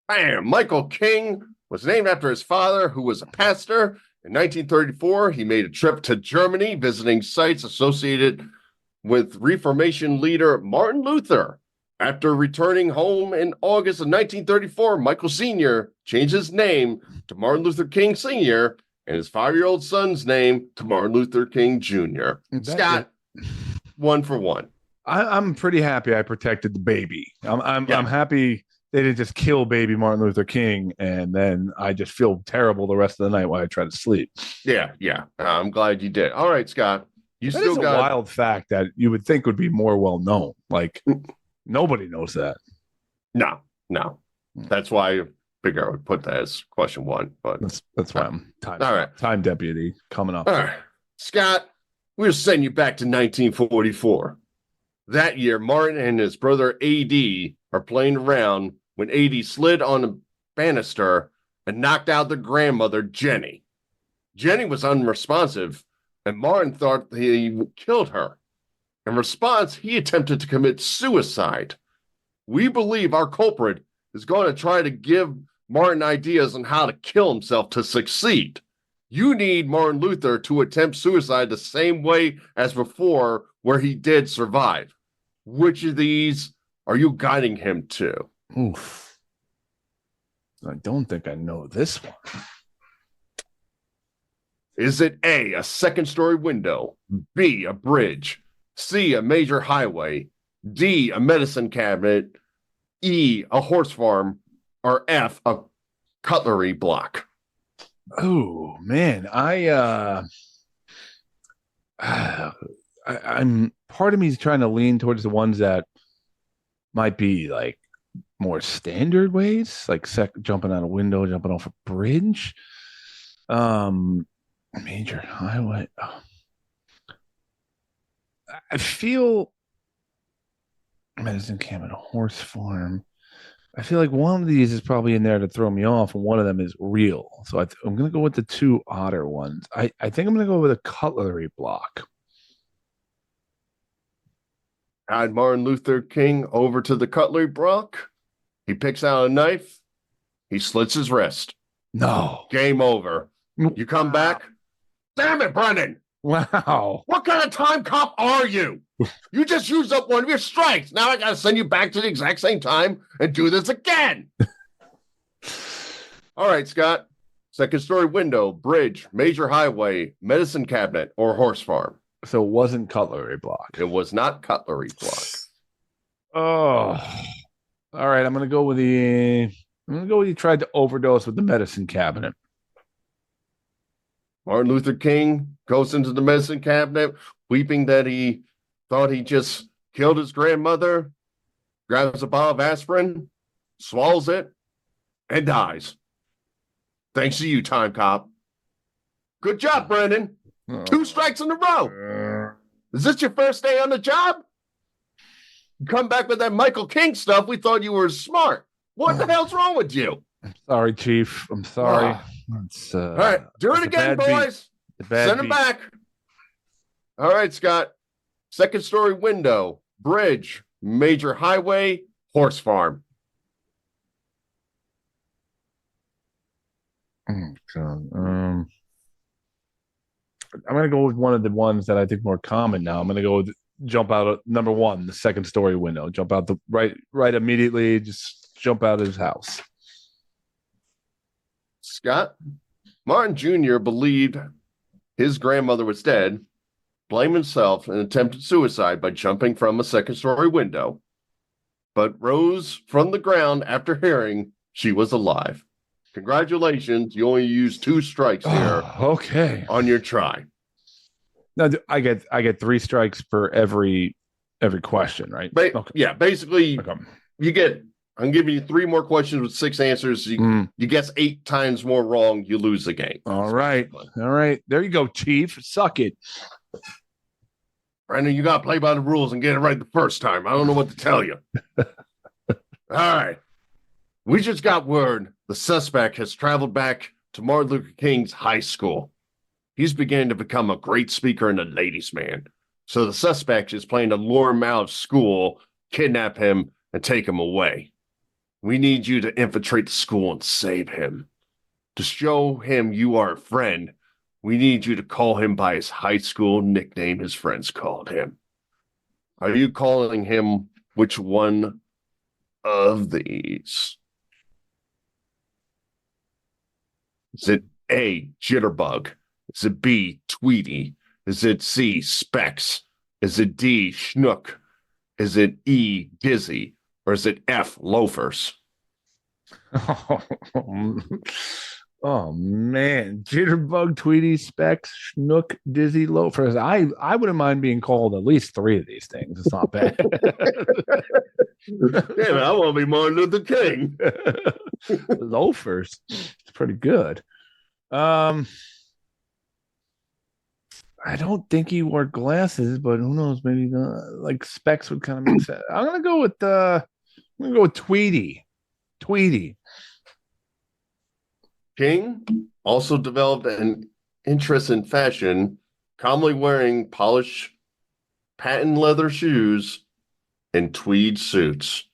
Bam! Michael King was named after his father, who was a pastor. In 1934, he made a trip to Germany, visiting sites associated with Reformation leader Martin Luther. After returning home in August of 1934, Michael Sr. changed his name to Martin Luther King Sr. and his 5-year-old son's name to Martin Luther King Jr. Scott, 1 for 1. I'm pretty happy I protected the baby. I'm happy they didn't just kill baby Martin Luther King and then I just feel terrible the rest of the night while I try to sleep. Yeah. I'm glad you did. All right, Scott. That is a wild fact that you would think would be more well known. Like nobody knows that. No. That's why I figure I would put that as question 1. But that's why I'm time deputy coming up. All right, Scott, we'll send you back to 1944. That year, Martin and his brother AD are playing around when AD slid on a banister and knocked out their grandmother, Jenny. Jenny was unresponsive, and Martin thought he killed her. In response, he attempted to commit suicide. We believe our culprit is going to try to give Martin ideas on how to kill himself to succeed. You need Martin Luther to attempt suicide the same way as before, where he did survive. Which of these are you guiding him to? Oof. I don't think I know this one. Is it A, a second-story window, B, a bridge, C, a major highway, D, a medicine cabinet, E, a horse farm, or F, a cutlery block? Oh man, I'm part of me is trying to lean towards the ones that might be like more standard ways, like jumping out a window, jumping off a bridge, major highway. I feel medicine cabinet, horse farm. I feel like one of these is probably in there to throw me off, and one of them is real. So I'm going to go with the 2 odder ones. I think I'm going to go with a cutlery block. Guide Martin Luther King over to the cutlery block. He picks out a knife. He slits his wrist. No. Game over. You come back. Damn it, Brennan. Wow. What kind of time cop are you? You just used up one of your strikes. Now I got to send you back to the exact same time and do this again. All right, Scott. second story window, bridge, major highway, medicine cabinet, or horse farm? So it wasn't cutlery block. It was not cutlery block. Oh, all right. I'm gonna go with the. I'm gonna go with you tried to overdose with the medicine cabinet. Martin Luther King goes into the medicine cabinet, weeping that he thought he just killed his grandmother, grabs a bottle of aspirin, swallows it, and dies. Thanks to you, Time Cop. Good job, Brendan. 2 strikes in a row. Is this your first day on the job? You come back with that Michael King stuff. We thought you were smart. What the hell's wrong with you? Sorry, Chief. I'm sorry. All right, do it again, boys. Send him back. All right, Scott. Second story window, bridge, major highway, horse farm. I'm going to go with one of the ones that I think more common now. I'm going to go with jump out of number 1, the second story window. Jump out the right immediately. Just jump out of his house. Scott, Martin Jr. believed his grandmother was dead, blamed himself, and attempted suicide by jumping from a second story window, but rose from the ground after hearing she was alive. Congratulations, you only used 2 strikes here. Okay. On your try. Now I get 3 strikes for every question, right? Okay. Yeah, basically okay. I'm giving you 3 more questions with 6 answers. You guess 8 times more wrong, you lose the game. All right. There you go, Chief. Suck it. Brandon, you got to play by the rules and get it right the first time. I don't know what to tell you. All right. We just got word the suspect has traveled back to Martin Luther King's high school. He's beginning to become a great speaker and a ladies' man. So the suspect is planning to lure him out of school, kidnap him, and take him away. We need you to infiltrate the school and save him. To show him you are a friend, we need you to call him by his high school nickname his friends called him. Are you calling him which one of these? Is it A, Jitterbug? Is it B, Tweety? Is it C, Specs? Is it D, Schnook? Is it E, Dizzy? Or is it F, Loafers? Oh man, Jitterbug, Tweety, Specs, Schnook, Dizzy, Loafers. I wouldn't mind being called at least 3 of these things. It's not bad. Damn it, I want to be Martin Luther King. Loafers. It's pretty good. I don't think he wore glasses, but who knows? Maybe like Specs would kind of make sense. I'm gonna go with Tweety. Tweety. King also developed an interest in fashion, commonly wearing polished patent leather shoes and tweed suits,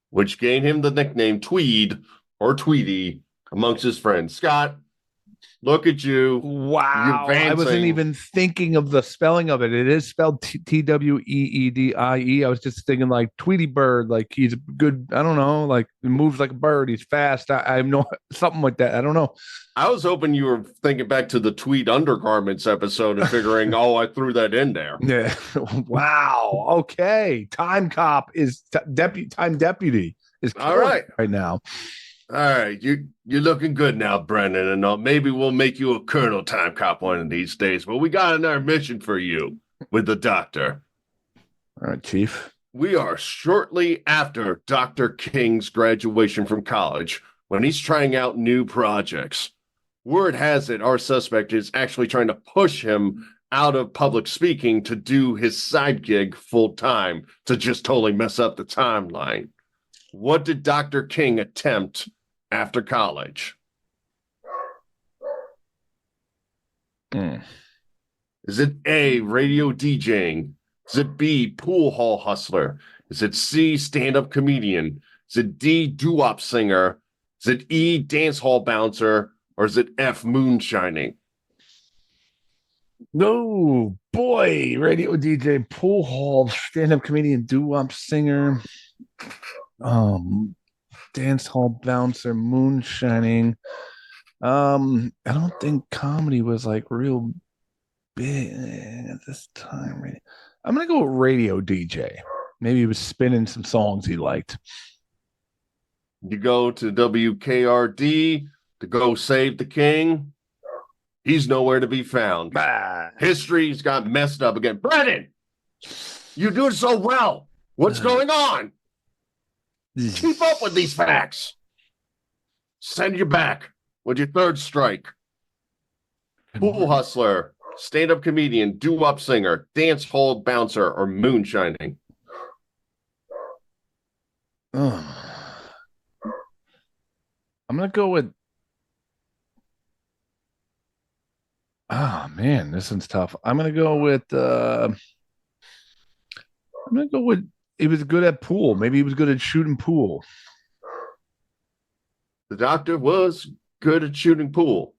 which gained him the nickname Tweed or Tweety amongst his friends. Scott, look at you. Wow. I wasn't even thinking of the spelling of it. It is spelled Tweedie. I was just thinking like Tweety Bird, like he's good. I don't know, like he moves like a bird. He's fast. I know something like that. I don't know. I was hoping you were thinking back to the tweed undergarments episode and figuring, oh, I threw that in there. Yeah. Wow. Okay. Time Cop is Time Deputy is all right now. All right, you're looking good now, Brendan, and maybe we'll make you a Colonel Time Cop one of these days. But we got another mission for you with the doctor. All right, Chief. We are shortly after Dr. King's graduation from college when he's trying out new projects. Word has it our suspect is actually trying to push him out of public speaking to do his side gig full time to just totally mess up the timeline. What did Dr. King attempt after college? Is it A, radio DJing? Is it B, pool hall hustler? Is it C, stand-up comedian? Is it D, doo-wop singer? Is it E, dance hall bouncer? Or is it F, moonshining? No, boy, radio DJ, pool hall, stand-up comedian, doo-wop singer, dance hall bouncer, moonshining. I don't think comedy was like real big at this time. Right? I'm gonna go with radio DJ. Maybe he was spinning some songs he liked. You go to WKRD to go save the king. He's nowhere to be found. History's got messed up again. Brennan, you do so well. What's going on? Keep up with these facts. Send you back with your third strike. Pool hustler, stand-up comedian, doo-wop singer, dance hall bouncer, or moonshining. I'm gonna go with. Oh man, this one's tough. I'm gonna go with. He was good at pool. Maybe he was good at shooting pool. The doctor was good at shooting pool,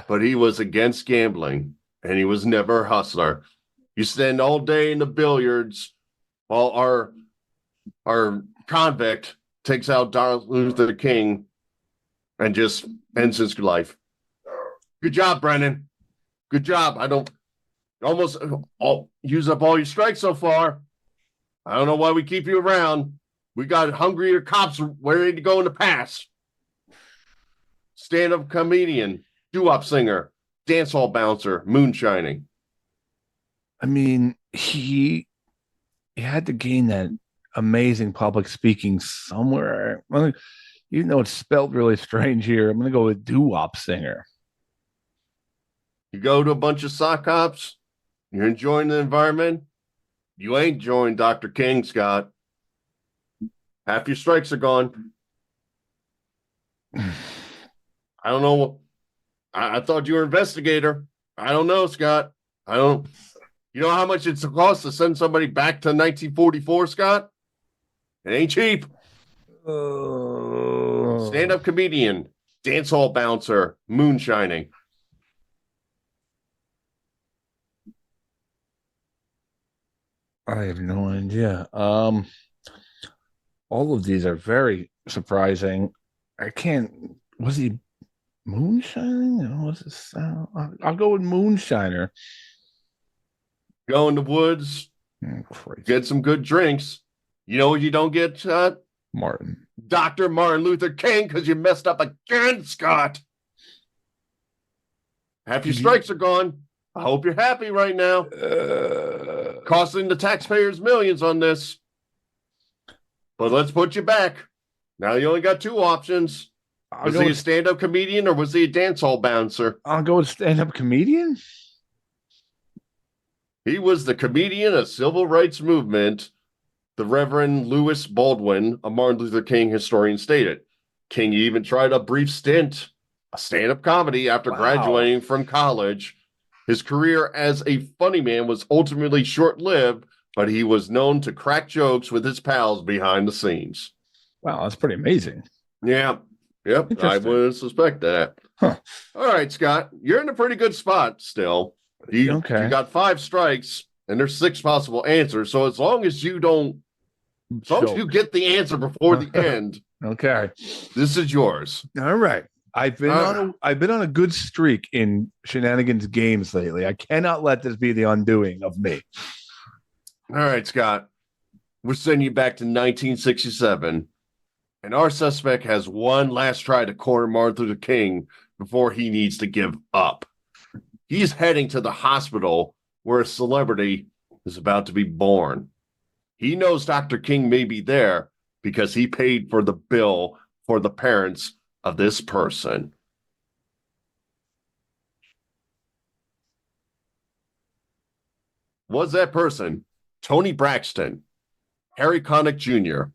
but he was against gambling, and he was never a hustler. You stand all day in the billiards while our convict takes out Martin Luther King and just ends his life. Good job, Brennan. Good job. I don't almost use up all your strikes so far. I don't know why we keep you around. We got hungrier cops ready to go in the past. Stand-up comedian, doo-wop singer, dance hall bouncer, moonshining. I mean, he had to gain that amazing public speaking somewhere. Even though it's spelled really strange here, I'm going to go with doo-wop singer. You go to a bunch of sock hops, you're enjoying the environment. You ain't joined Dr. King, Scott. Half your strikes are gone. I don't know. I thought you were an investigator. I don't know, Scott. I don't. You know how much it's cost to send somebody back to 1944, Scott? It ain't cheap. Stand-up comedian, dance hall bouncer, moonshining. I have no idea. All of these are very surprising. I can't. Was he moonshining? What's it sound? I'll go with moonshiner. Go in the woods, get some good drinks. You know what you don't get, Martin. Dr. Martin Luther King, because you messed up again, Scott. Half your strikes are gone. I hope you're happy right now. Costing the taxpayers millions on this. But let's put you back. Now you only got two options. Was he a stand-up comedian or was he a dance hall bouncer? I'll go with stand-up comedian. He was the comedian of civil rights movement. The Reverend Lewis Baldwin, a Martin Luther King historian, stated. King even tried a brief stint, a stand-up comedy after graduating from college. His career as a funny man was ultimately short-lived, but he was known to crack jokes with his pals behind the scenes. Wow, that's pretty amazing. Yeah. Yep, I wouldn't suspect that. Huh. All right, Scott, you're in a pretty good spot still. You got 5 strikes, and there's 6 possible answers. So as long as you get the answer before the end, okay, this is yours. All right. I've been on a good streak in shenanigans games lately. I cannot let this be the undoing of me. All right, Scott. We're sending you back to 1967. And our suspect has one last try to corner Martin Luther King before he needs to give up. He's heading to the hospital where a celebrity is about to be born. He knows Dr. King may be there because he paid for the bill for the parents of this person. Was that person Tony Braxton, Harry Connick Jr.,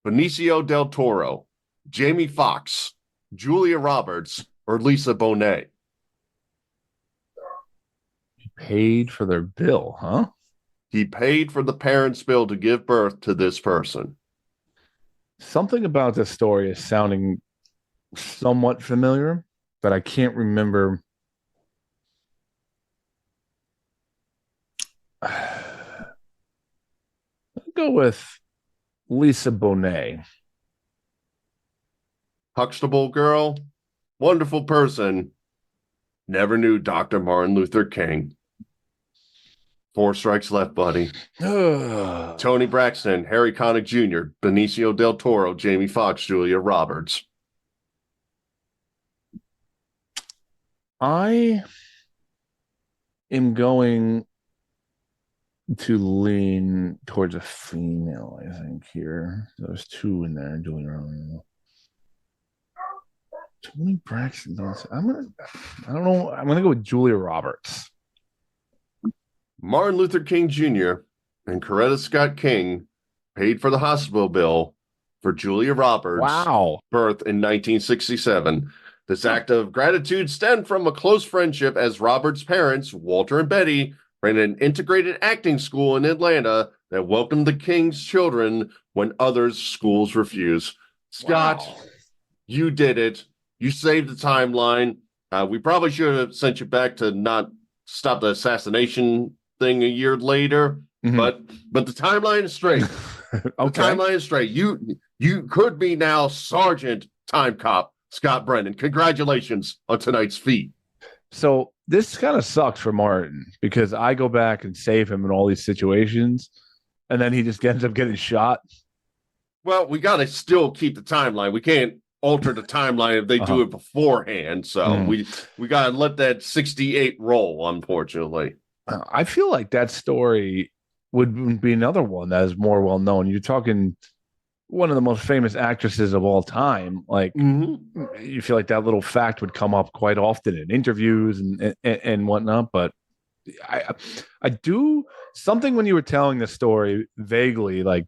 Benicio del Toro, Jamie Foxx, Julia Roberts, or Lisa Bonet? He paid for their bill, huh? He paid for the parents' bill to give birth to this person. Something about this story is sounding somewhat familiar, but I can't remember. Let's go with Lisa Bonet. Huxtable girl? wonderful person never knew Dr. Martin Luther King. 4 strikes left, buddy. Tony Braxton, Harry Connick Jr., Benicio del Toro, Jamie Foxx, Julia Roberts. I am going to lean towards a female, I think, here. There's 2 in there, Julia Roberts. Tony Braxton. I don't know. I'm gonna go with Julia Roberts. Martin Luther King Jr. and Coretta Scott King paid for the hospital bill for Julia Roberts' birth in 1967. This act of gratitude stemmed from a close friendship as Roberts' parents, Walter and Betty, ran an integrated acting school in Atlanta that welcomed the King's children when others' schools refused. Scott, you did it. You saved the timeline. We probably should have sent you back to not stop the assassination thing a year later, but the timeline is straight. The timeline is straight. You could be now Sergeant Timecop Scott Brennan. Congratulations on tonight's feat. So this kind of sucks for Martin because I go back and save him in all these situations, and then he just ends up getting shot. Well, we got to still keep the timeline. We can't alter the timeline if they do it beforehand. So we got to let that 68 roll, unfortunately. I feel like that story would be another one that is more well known. You're talking one of the most famous actresses of all time. Like you feel like that little fact would come up quite often in interviews and whatnot. But I do something when you were telling the story vaguely, like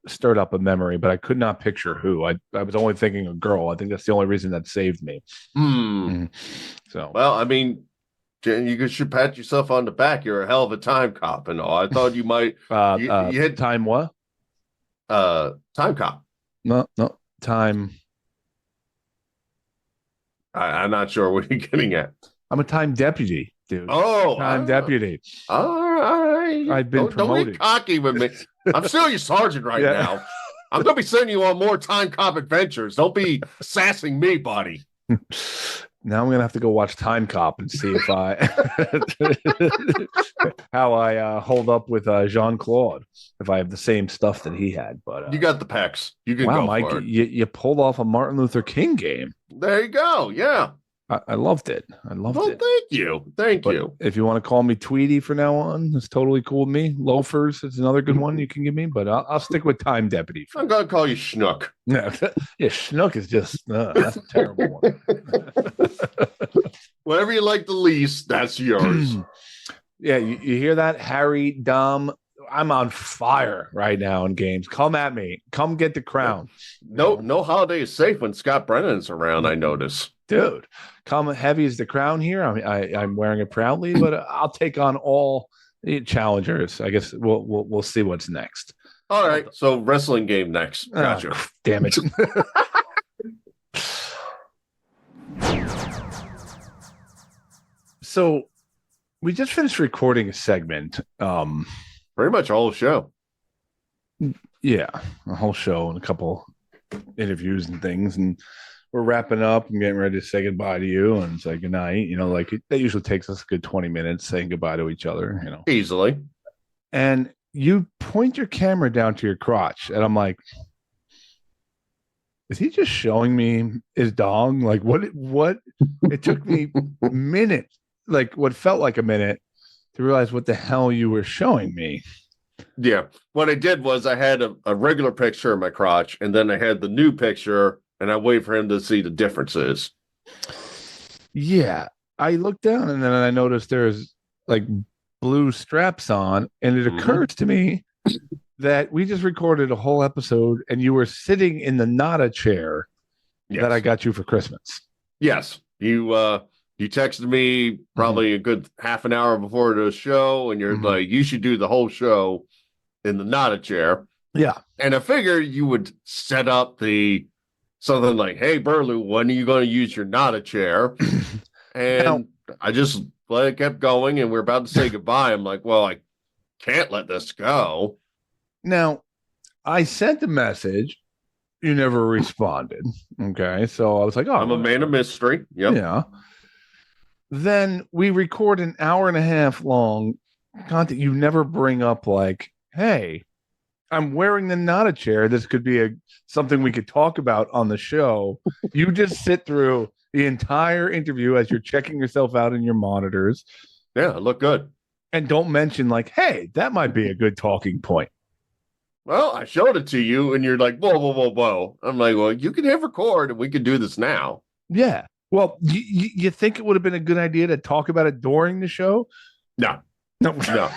stirred up a memory, but I could not picture who. I was only thinking a girl. I think that's the only reason that saved me. So, well, I mean, you should pat yourself on the back. You're a hell of a time cop and all. I thought you might. You had time what? Time cop. No, time. I'm not sure what you're getting at. I'm a time deputy, dude. Oh, time deputy. All right. I've been promoted. Don't be cocky with me. I'm still your sergeant right now. I'm going to be sending you on more time cop adventures. Don't be sassing me, buddy. Now I'm going to have to go watch Time Cop and see if how I hold up with Jean-Claude, if I have the same stuff that he had. But you got the pecs. You can go Mike, for it. You pulled off a Martin Luther King game. There you go. Yeah. I loved it. I loved it. Thank you. Thank you. If you want to call me Tweety from now on, it's totally cool with me. Loafers is another good one you can give me, but I'll stick with Time Deputy. I'm going to call you Schnook. Yeah, Schnook is just, that's a terrible one. Whatever you like the least, that's yours. Yeah, you hear that? Harry, Dom, I'm on fire right now in games. Come at me. Come get the crown. No holiday is safe when Scott Brennan's around, I notice. Dude, come heavy as the crown here. I'm wearing it proudly, but I'll take on all challengers. I guess we'll see what's next. All right, so wrestling game next. Gotcha. Damn it. So we just finished recording a segment. Pretty much a whole show. Yeah, a whole show and a couple interviews and things, and we're wrapping up and getting ready to say goodbye to you and say goodnight. You know, like that usually takes us a good 20 minutes saying goodbye to each other, you know. Easily. And you point your camera down to your crotch, and I'm like, is he just showing me his dong? Like what it took me a minute, like what felt like a minute to realize what the hell you were showing me. Yeah. What I did was I had a regular picture of my crotch, and then I had the new picture, and I wait for him to see the differences. Yeah. I looked down and then I noticed there's like blue straps on, and it occurred to me that we just recorded a whole episode and you were sitting in the Nada chair that I got you for Christmas. Yes. You texted me probably a good half an hour before the show, and you're like, you should do the whole show in the Nada chair. Yeah. And I figured you would set up something like, hey, Burlew, when are you going to use your Nada chair? And I just let it kept going, and we're about to say goodbye. I'm like, well, I can't let this go. Now, I sent a message You never responded. Okay. So I was like, oh, I'm a man of mystery. Yep. yeah. Then we record an hour and a half long content. You never bring up like, hey, I'm wearing the Nada chair. This could be something we could talk about on the show. You just sit through the entire interview as you're checking yourself out in your monitors. Yeah, look good. And don't mention like, hey, that might be a good talking point. Well, I showed it to you, and you're like, whoa, whoa, whoa, whoa. I'm like, well, you can hit record, and we can do this now. Yeah. Well, you think it would have been a good idea to talk about it during the show? No. No.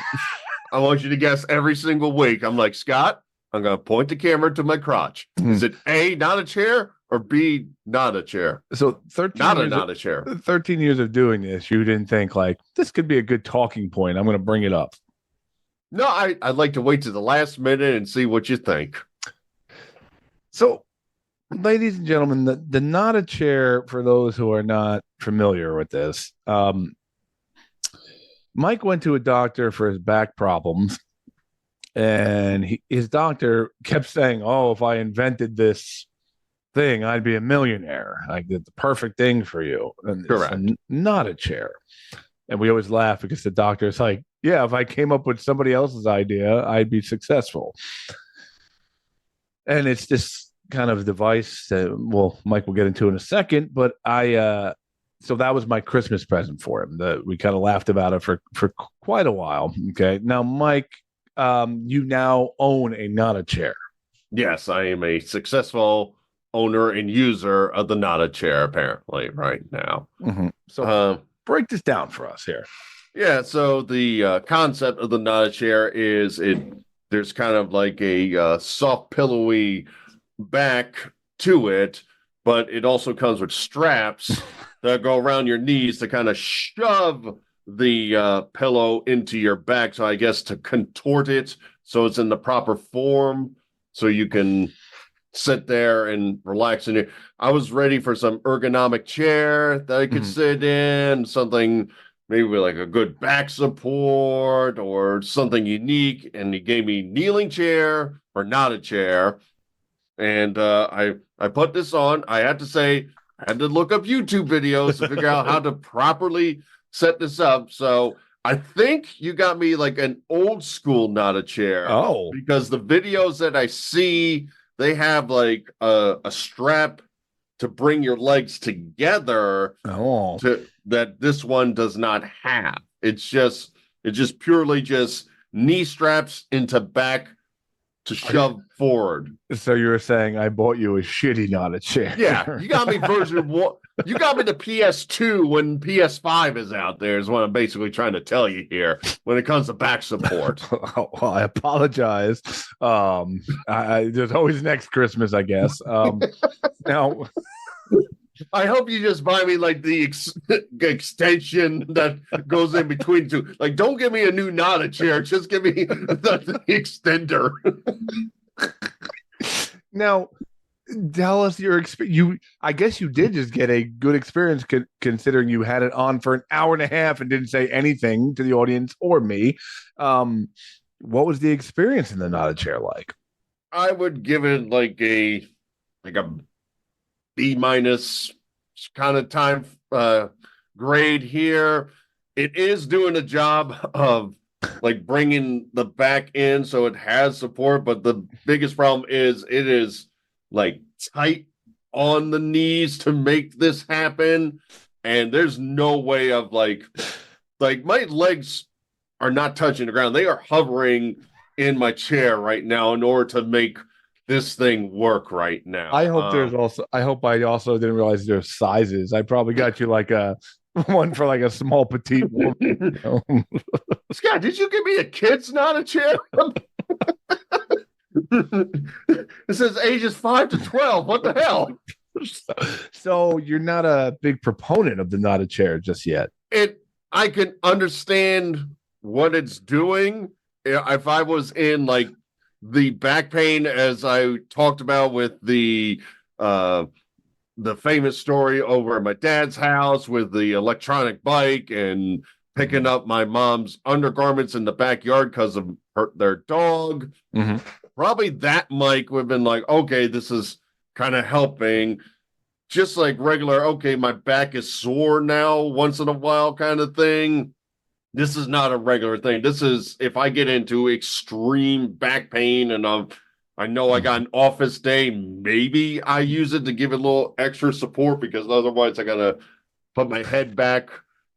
I want you to guess every single week. I'm like, Scott, I'm going to point the camera to my crotch. Is it A, not a chair, or B, not a chair? So not a chair. 13 years of doing this, you didn't think like, this could be a good talking point. I'm going to bring it up. No, I'd like to wait to the last minute and see what you think. So, ladies and gentlemen, the Nada chair, for those who are not familiar with this, Mike went to a doctor for his back problems, and his doctor kept saying, oh, if I invented this thing, I'd be a millionaire. I did the perfect thing for you. And Correct. It's not a chair. And we always laugh because the doctor's like, yeah, if I came up with somebody else's idea, I'd be successful. And it's this kind of device that, well, Mike will get into in a second, but so that was my Christmas present for him. We kind of laughed about it for quite a while. Okay. Now, Mike, you now own a Nada chair. Yes, I am a successful owner and user of the Nada chair, apparently, right now. Mm-hmm. So break this down for us here. Yeah, so the concept of the Nada chair is there's kind of like a soft, pillowy back to it, but it also comes with straps that go around your knees to kind of shove the pillow into your back. So I guess to contort it so it's in the proper form so you can sit there and relax in it. I was ready for some ergonomic chair that I could sit in, something maybe with like a good back support or something unique. And he gave me kneeling chair or not a chair. And I put this on. I had to say, I had to look up YouTube videos to figure out how to properly set this up. So I think you got me like an old school not a chair. Oh, because the videos that I see, they have like a strap to bring your legs together. Oh, That this one does not have. It's just purely just knee straps into back to shove forward. so you were saying I bought you a shitty Nada chair? Yeah, you got me version one. You got me the PS2 when PS5 is out there, is what I'm basically trying to tell you here when it comes to back support. Well, I apologize. There's always next Christmas, I guess. Now, I hope you just buy me like the extension that goes in between two. Like, don't give me a new Nada chair. Just give me the extender. now, tell us your experience. I guess you did just get a good experience considering you had it on for an hour and a half and didn't say anything to the audience or me. What was the experience in the Nada chair like? I would give it like a B- kind of time grade here. It is doing a job of like bringing the back in so it has support, but the biggest problem is it is like tight on the knees to make this happen, and there's no way of like my legs are not touching the ground. They are hovering in my chair right now in order to make this thing work right now. I hope I also didn't realize there's sizes. I probably got you like a one for like a small petite woman. Scott, did you give me a kid's not a chair? It says ages 5 to 12. What the hell? So you're not a big proponent of the Nada chair just yet. I can understand what it's doing. If I was in like the back pain, as I talked about with the famous story over at my dad's house with the electronic bike and picking up my mom's undergarments in the backyard because of their dog. Mm-hmm. Probably that mic would have been like, okay, this is kind of helping. Just like regular, okay, my back is sore now once in a while kind of thing. This is not a regular thing. This is if I get into extreme back pain and I know I got an office day, maybe I use it to give it a little extra support because otherwise I gotta put my head back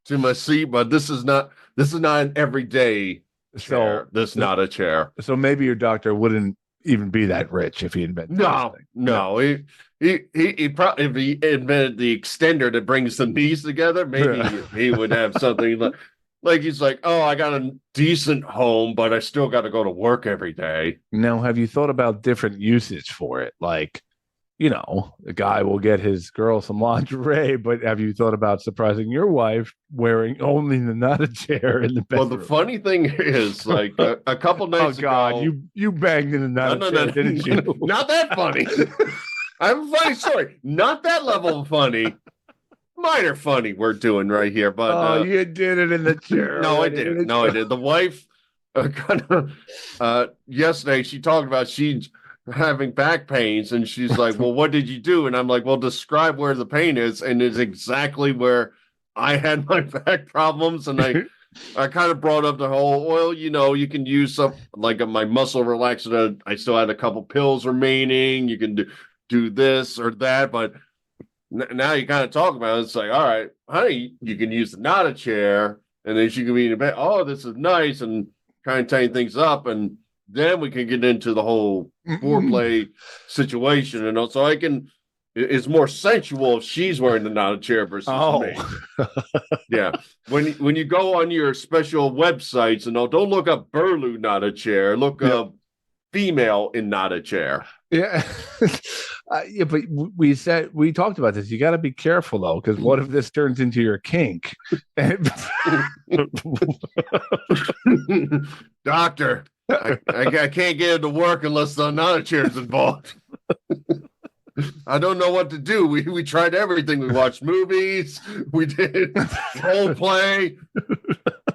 to my seat. But this is not an everyday chair. So This is not a chair. So maybe your doctor wouldn't even be that rich if he invented No. He probably if he invented the extender that brings the knees together, maybe he would have something like he's like, oh, I got a decent home, but I still got to go to work every day. Now, have you thought about different usage for it? Like, the guy will get his girl some lingerie, but have you thought about surprising your wife wearing only the not a chair in the bedroom? Well, the funny thing is, like a couple nights ago, you banged in the not a chair, didn't you? Not that funny. I have a funny story. Not that level of funny. Minor funny we're doing right here, but you did it in the chair. No, I did. The wife yesterday she talked about she's having back pains and she's like, well, what did you do? And I'm like, well, describe where the pain is, and it's exactly where I had my back problems. And I kind of brought up the whole, well, you can use some like my muscle relaxant. I still had a couple pills remaining. You can do this or that, but now you kind of talk about it. It's like, all right, honey, you can use the not a chair, and then she can be in the bed. Oh, this is nice, and kind of tighten things up, and then we can get into the whole foreplay situation. And also, it's more sensual if she's wearing the not a chair versus me. Yeah, when you go on your special websites and don't look up Burlou not a chair, look up female in not a chair. Yeah. But we talked about this. You got to be careful though, because what if this turns into your kink? Doctor, I can't get into work unless the not a chair is involved. I don't know what to do. We tried everything. We watched movies. We did role play.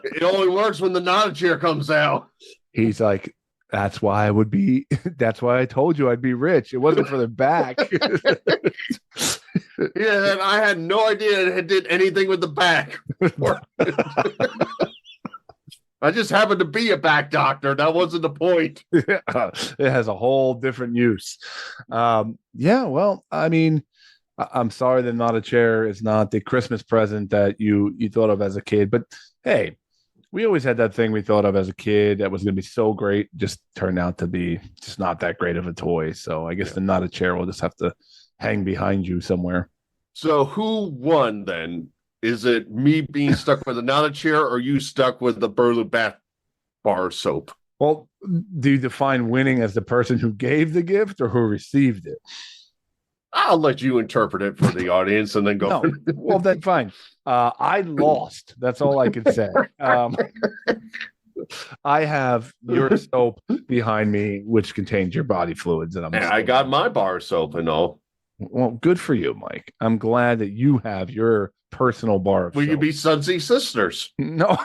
It only works when the not a chair comes out. He's like, that's why I told you I'd be rich. It wasn't for the back. Yeah, and I had no idea it did anything with the back. I just happened to be a back doctor. That wasn't the point. It has a whole different use. Well, I mean, I'm sorry that not a chair is not the Christmas present that you thought of as a kid. But hey, we always had that thing we thought of as a kid that was going to be so great, just turned out to be just not that great of a toy. So I guess the not a chair will just have to hang behind you somewhere. So who won then? Is it me being stuck with a not a chair, or you stuck with the Burlou bath bar soap? Well, do you define winning as the person who gave the gift or who received it? I'll let you interpret it for the audience and then go. No. Well, then fine. I lost. That's all I can say. I have your soap behind me, which contains your body fluids, and I got my bar soap and all. Well, good for you, Mike. I'm glad that you have your personal bar of Will soap. you be sudsy sisters? No.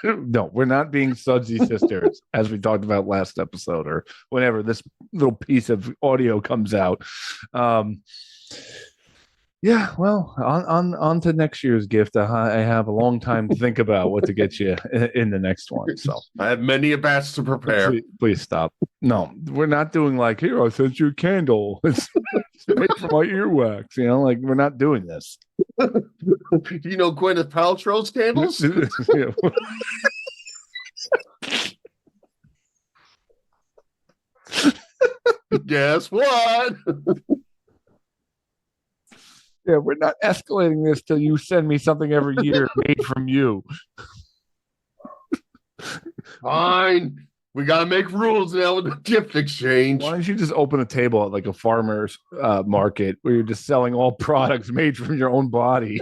No, we're not being sudsy sisters, as we talked about last episode, or whenever this little piece of audio comes out. Yeah, well, on to next year's gift. I have a long time to think about what to get you in the next one. So I have many a batch to prepare. Please stop. No, we're not doing like, here, I sent you a candle. It's made for my earwax. Like we're not doing this. You know Gwyneth Paltrow's candles? Guess what? Yeah, we're not escalating this till you send me something every year made from you. Fine. We got to make rules now with the gift exchange. Why don't you just open a table at like a farmer's market where you're just selling all products made from your own body?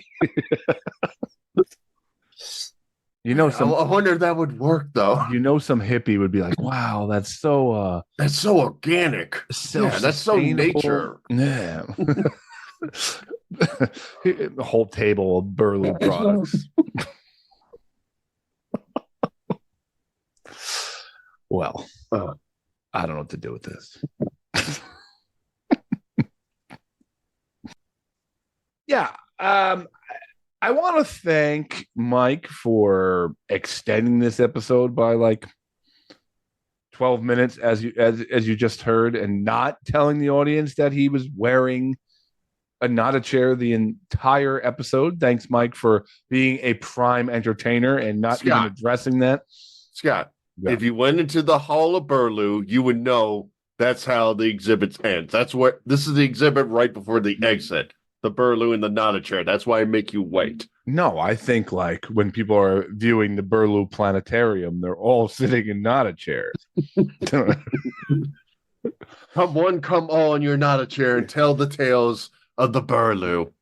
I wonder if that would work, though. Some hippie would be like, wow, that's so organic. Yeah, that's so nature. Yeah. A whole table of Burlou products. Well, I don't know what to do with this. I want to thank Mike for extending this episode by like 12 minutes, as you just heard, and not telling the audience that he was wearing a Nada chair the entire episode. Thanks, Mike, for being a prime entertainer and not even addressing that. Scott, if you went into the Hall of Burlew, you would know that's how the exhibits end. This is the exhibit right before the exit. The Burlew and the Nada chair. That's why I make you wait. No, I think like when people are viewing the Burlew Planetarium, they're all sitting in Nada chairs. Come one, come all in your Nada chair and tell the tales of the Burlew.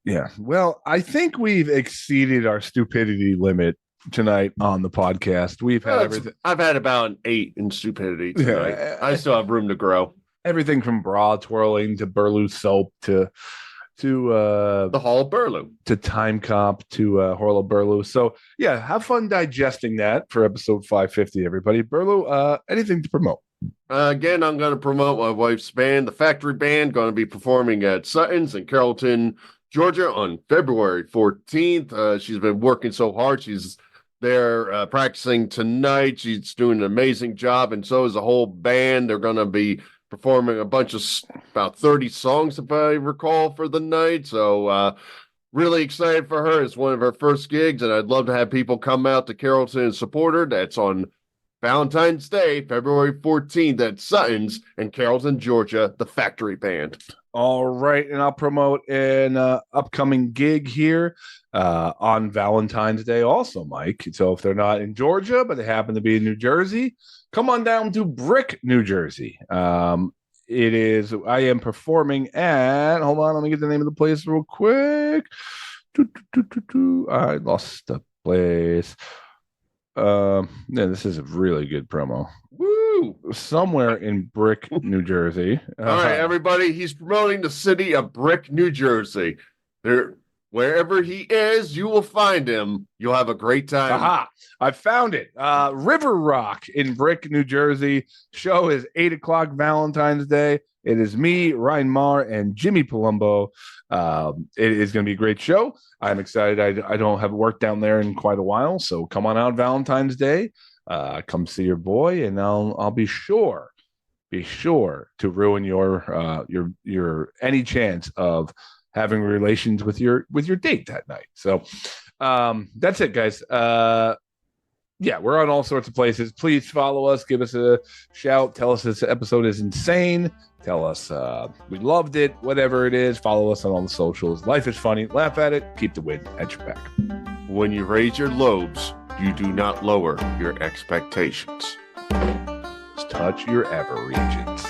Yeah. Well, I think we've exceeded our stupidity limit tonight on the podcast. We've had everything. I've had about an 8 in stupidity tonight. Yeah. I still have room to grow. Everything from bra twirling to Burlew soap to the Hall of Burlew, to Timecop, to Hall of Burlew. So yeah, have fun digesting that for episode 550, everybody. Burlew, anything to promote? Again, I'm going to promote my wife's band, the Factory Band, going to be performing at Sutton's in Carrollton, Georgia on February 14th. She's been working so hard. She's there practicing tonight. She's doing an amazing job, and so is the whole band. They're going to be performing a bunch of about 30 songs, if I recall, for the night. So really excited for her. It's one of her first gigs, and I'd love to have people come out to Carrollton and support her. That's on Valentine's Day, February 14th at Sutton's in Carrollton, Georgia, the Factory Band. All right, and I'll promote an upcoming gig here on Valentine's Day also, Mike. So if they're not in Georgia, but they happen to be in New Jersey, come on down to Brick, New Jersey. I am performing at, hold on, let me get the name of the place real quick. I lost the place. Yeah, this is a really good promo. Woo! Somewhere in Brick, New Jersey. All right, everybody. He's promoting the city of Brick, New Jersey. Wherever he is, you will find him. You'll have a great time. Aha! I found it. River Rock in Brick, New Jersey. Show is 8 o'clock Valentine's Day. It is me, Ryan Marr, and Jimmy Palumbo. It is going to be a great show. I'm excited. I don't have work down there in quite a while, so come on out Valentine's Day. Come see your boy, and I'll be sure to ruin your any chance of having relations with your date that night. So that's it, guys. Yeah, we're on all sorts of places. Please follow us. Give us a shout. Tell us this episode is insane. Tell us we loved it. Whatever it is, follow us on all the socials. Life is funny. Laugh at it. Keep the wind at your back. When you raise your lobes, you do not lower your expectations. Touch your ever regions.